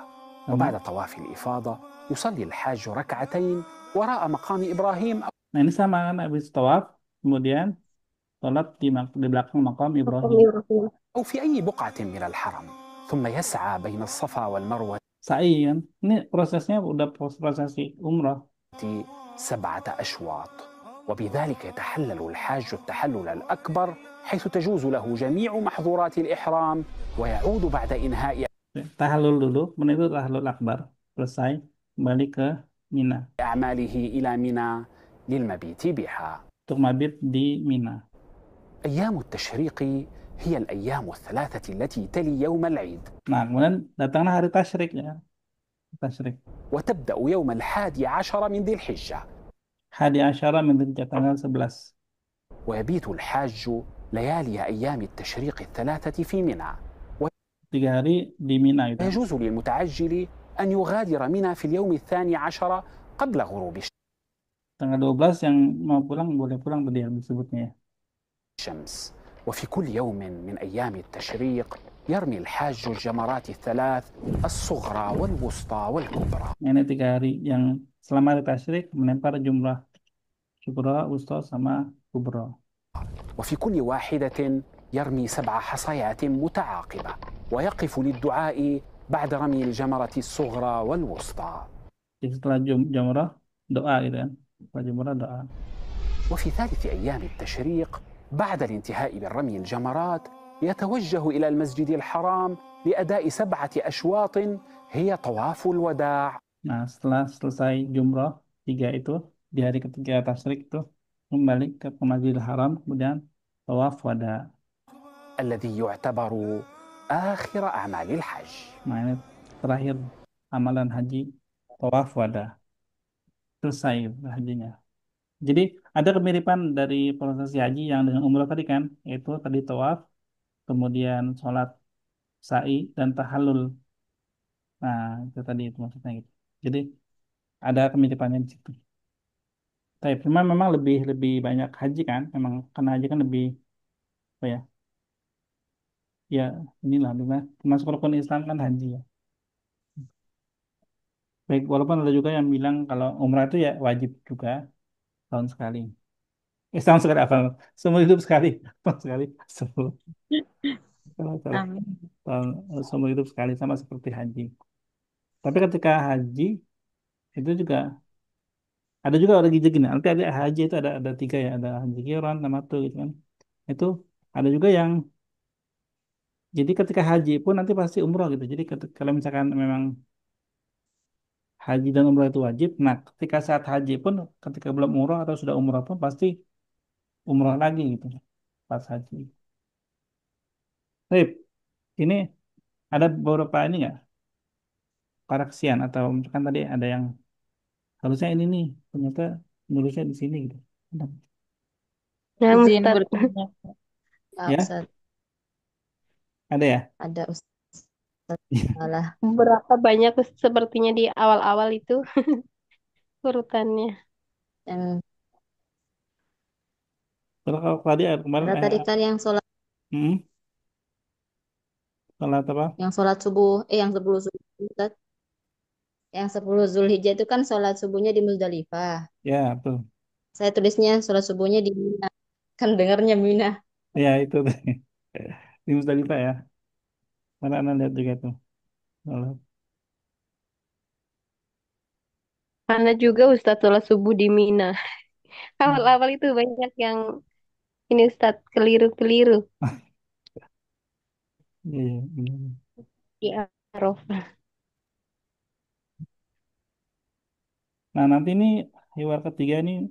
وبعد طواف الإفاضة يصلي الحاج ركعتين وراء مقام إبراهيم. Nah, ini sama kan habis tawaf, kemudian sholat di belakang makam Ibrahim. أو في أي بقعة من الحرم، ثم يسعى بين الصفا والمروة Sa'i kan. Ini prosesnya udah prosesi umrah. 7 أشواط، وبذلك يتحلل الحاج التحلل الأكبر، حيث تجوز له جميع محظورات الإحرام، ويعود بعد إنهاء Tahallul dulu, kemudian itu tahallul akbar. Selesai, kembali ke Mina. أعماله إلى منى للمبيت بها. Untuk mabit di Mina. أيام التشريق هي الأيام الثلاثة التي تلي يوم العيد. Nah, kemudian datanglah hari tasyrik ya. Tasyrik. وتبدأ يوم 11 من ذي الحجة. Hadi Asyara min Dzulhijjah tanggal 11. ويبيت الحاج ليالي أيام التشريق الثلاثة في منى. 3 hari di Mina itu. ويجوز للمتعجل أن يغادر منى في اليوم 12 قبل غروب Tanggal 12 yang mau pulang boleh pulang tadi yang disebutnya ya. الشمس. وفي كل يوم من أيام التشريق يرمي الحاج الجمرات الثلاث الصغرى والوسطى والكبرى. Ini 3 hari yang selama hari tasyrik melempar jumrah Subra, Wusta sama Kubra. وفي كل واحدة يرمي 7 حصيات متعاقبة، ويقف للدعاء بعد رمي الجمرة الصغرى والوسطى. Jadi setelah jumrah doa gitu kan. Setelah jumrah doa. وفي ثالث أيام التشريق بعد الانتهاء من رمي الجمرات يتوجه إلى المسجد الحرام لأداء 7 أشواط هي طواف الوداع. Nah, setelah selesai jumrah 3 itu di hari ketiga tasyrik itu kembali ke Masjidil Haram kemudian tawaf wada. الذي يعتبر آخر أعمال الحج. Nah, ini terakhir amalan haji tawaf wada. Selesai hajinya. Jadi ada kemiripan dari prosesi haji yang dengan umrah tadi kan, yaitu tadi tawaf, kemudian sholat sa'i dan tahallul. Nah, itu tadi itu maksudnya gitu. Jadi ada kemiripannya di situ. Tapi memang lebih lebih banyak haji kan, memang karena haji kan lebih apa ya? Ya inilah dimana termasuk rukun Islam kan haji ya. Baik, walaupun ada juga yang bilang kalau umrah itu ya wajib juga tahun sekali. Tahun sekali apa? Seumur hidup sekali, tahun sekali. Sebelum salah. Amin. Tahun seumur hidup sekali sama seperti haji. Tapi ketika haji itu juga ada juga orang gini. Nanti ada haji itu ada 3 ya, ada haji qiran, tamattu gitu kan. Itu ada juga yang jadi ketika haji pun nanti pasti umroh gitu. Jadi kalau misalkan memang haji dan umroh itu wajib, nah ketika saat haji pun ketika belum umroh atau sudah umroh pun pasti umroh lagi gitu pas haji. Baik, ini ada beberapa ini nggak koreksian atau misalkan tadi ada yang harusnya ini nih ternyata nulisnya di sini gitu. Ada. Nah, Izin Ustaz. bertanya, Pak Ya, Ustaz. ada ya. Ada Ustaz salah. Berapa banyak sepertinya di awal-awal itu urutannya. Yang Kalau tadi kemarin ada tadi kan yang sholat hmm, sholat apa? subuh, yang 10 subuh, Ustaz. Yang 10 Zulhijjah itu kan sholat subuhnya di Muzdalifah. Ya, betul. Saya tulisnya sholat subuhnya di Mina. Kan dengarnya Mina. Ya, itu di Musdalifah ya. Mana anda lihat juga tuh. Sholat. Karena juga Ustaz sholat subuh di Mina. Awal-awal itu banyak yang ini Ustaz keliru-keliru Iya, iya, benar. di Arafah. Nah, nanti ini hewan ketiga ini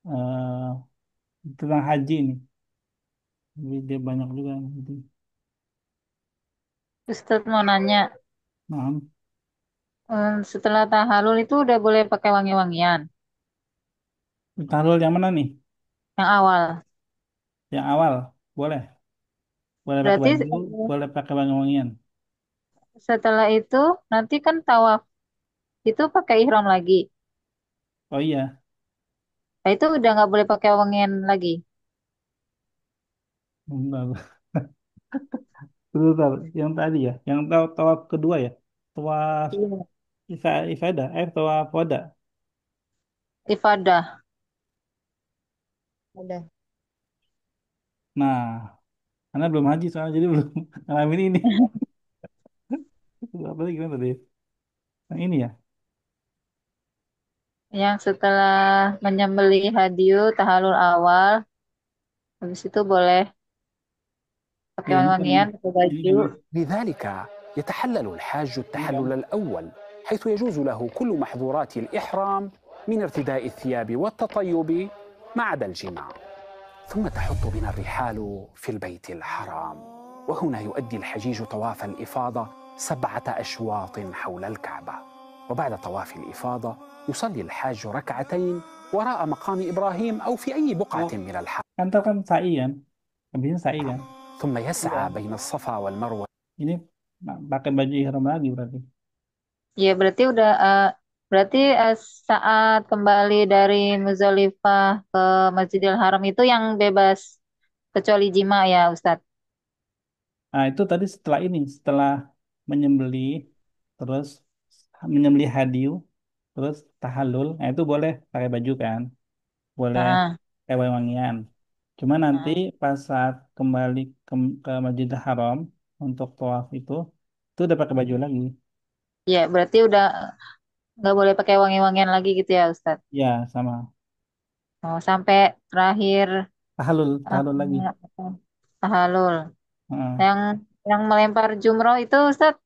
eh, tentang haji nih. Jadi dia banyak juga nanti. Ustaz mau nanya, Nah, setelah tahalul itu udah boleh pakai wangi-wangian? tahlul yang mana nih? Yang awal. Yang awal, boleh. Boleh pakai Berarti baju, boleh pakai wangi-wangian. setelah itu nanti kan tawaf itu pakai ihram lagi. Oh iya, Nah, itu udah nggak boleh pakai wangian lagi. bentar. Bentar. Yang tadi ya, yang tawaf kedua ya. Tawaf Iya. ifadah, tawaf wada. Ifadah. Udah. Nah, Karena belum haji soalnya jadi belum ngalamin ini. Apa lagi gimana tadi? Yang ini ya. Yang setelah menyembelih hadiu tahalul awal, habis itu boleh pakai Ya ini kan wangi-wangian, pakai ini baju. kan لذلك يتحلل الحاج ini kan. التحلل الأول حيث يجوز له كل محظورات الإحرام من ارتداء الثياب والتطيب ما عدا الجماع. ثم تحط بنا الرحال في البيت الحرام، وهنا يؤدي الحجيج طواف الإفاضة 7 أشواط حول الكعبة. وبعد طواف الإفاضة يصلي الحاج ركعتين وراء مقام إبراهيم أو في أي بقعة Oh, من الحرم، kan ntar kan sa'i kan. Habisnya sa'i kan. ثم يسعى Iya. بين الصفا والمروة. Ini pakai baju ihram lagi berarti. Ya berarti saat kembali dari Muzdalifah ke Masjidil Haram itu yang bebas kecuali jima ya Ustadz. Nah, itu tadi setelah ini, setelah menyembelih, terus menyembelih hadiu, terus tahallul, nah itu boleh pakai baju kan, boleh Nah, pakai wangian. Cuma nanti nah. pas saat kembali ke Masjidil Haram untuk tawaf itu udah pakai baju lagi. Ya berarti udah nggak boleh pakai wangi-wangian lagi gitu ya Ustadz. Ya, sama. Oh, sampai terakhir Tahallul lagi. apa, tahalul. Heeh. Yang yang melempar jumroh itu Ustadz,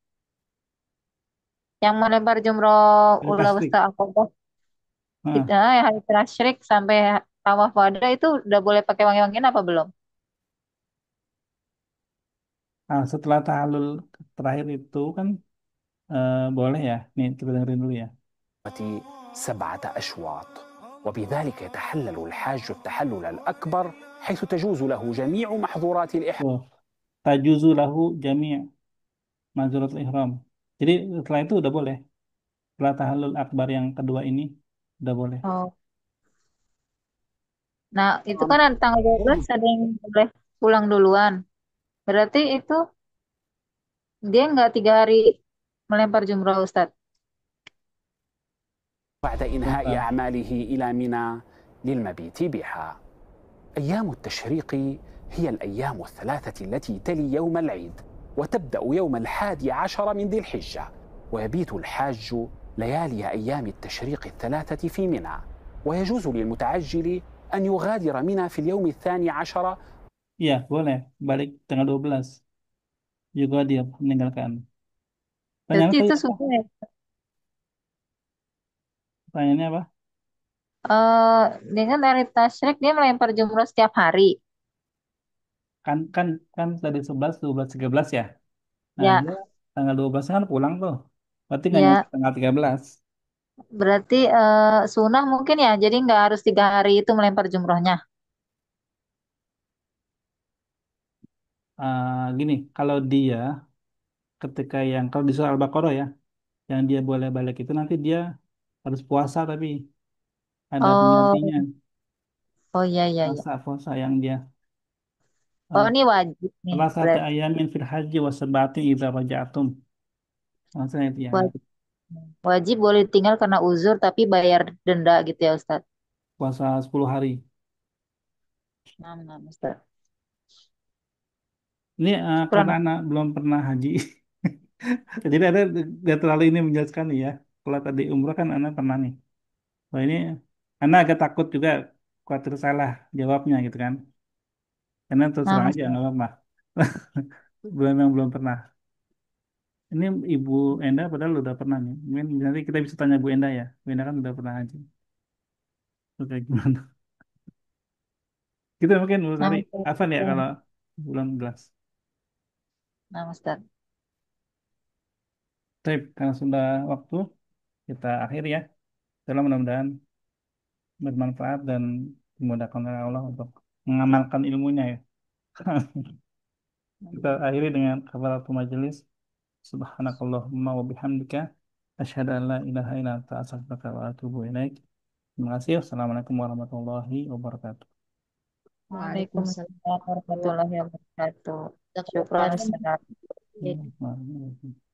yang melempar jumroh Dari ula tasrik. wusta Aqabah Heeh. ya hari tasyrik sampai tawaf wada itu udah boleh pakai wangi-wangian apa belum? Nah, setelah tahallul terakhir itu kan boleh ya. Nih, kita dengerin dulu ya. 7 أشواط، وبذلك يتحلل الحاج التحلل الأكبر حيث تجوز له جميع محظورات الإحرام. Tuh, tajuzu lahu jami' mazuratul ihram. Jadi setelah itu udah boleh. Setelah tahallul akbar yang kedua ini udah boleh. Oh. Nah, itu kan ada tanggal 12 ada yang boleh pulang duluan. Berarti itu dia nggak 3 hari melempar jumroh Ustadz. بعد إنهاء Bentar. أعماله إلى منى للمبيت بها. أيام التشريق هي الأيام الثلاثة التي تلي يوم العيد، وتبدأ يوم 11 من ذي الحجة، ويبيت الحاج ليالي أيام التشريق الثلاثة في منى، ويجوز للمتعجل أن يغادر منى في اليوم 12. Iya, boleh. Balik tanggal 12 juga dia meninggalkan. Pertanyaan Berarti tadi itu apa? sudah ya. Pertanyaannya apa? Eh, dengan hari tasyrik dia melempar jumroh setiap hari. Kan kan kan tadi 11, 12, 13 ya. Nah, Ya, dia tanggal 12 kan pulang tuh. Berarti nggak nyampe ya. tanggal 13. Berarti sunah mungkin ya. Jadi nggak harus 3 hari itu melempar jumrohnya. Gini, kalau dia ketika yang kalau di surah Al-Baqarah ya, yang dia boleh balik itu nanti dia harus puasa tapi ada penggantinya. Oh, oh iya iya iya. Puasa yang dia Oh eh, ini wajib nih. salah satu Berarti ayamin fil haji wa sab'atin idza raja'tum. Maksudnya itu ya, wajib, wajib boleh tinggal karena uzur tapi bayar denda gitu ya Ustadz. puasa 10 hari. Nah, nah, Ustadz. Ini karena Syukran. anak belum pernah haji. Jadi ada gak terlalu ini menjelaskan nih ya. Kalau tadi umroh kan anak pernah nih. Wah ini anak agak takut juga khawatir salah jawabnya gitu kan. Karena terus Nah, terang aja Ustadz. nggak apa-apa. Belum pernah. Ini Ibu Enda padahal udah pernah nih. Mungkin nanti kita bisa tanya Bu Enda ya. Bu Enda kan udah pernah haji. Oke gimana? Kita mungkin Bu Nah, Sari apa nih ya Ustadz. kalau belum jelas. Nah, Ustadz. Tapi karena sudah waktu kita akhiri ya. Dalam mudah-mudahan bermanfaat dan dimudahkan oleh Allah untuk mengamalkan ilmunya ya. Kita akhiri dengan kafaratul majelis. Subhanakallahumma wa bihamdika asyhadu an la ilaha illa anta astaghfiruka wa atubu ilaik. Terima kasih. Wassalamualaikum warahmatullahi wabarakatuh. Waalaikumsalam Waalaikumsalam warahmatullahi wabarakatuh. warahmatullahi Syukran wabarakatuh. Ustadz. Hmm,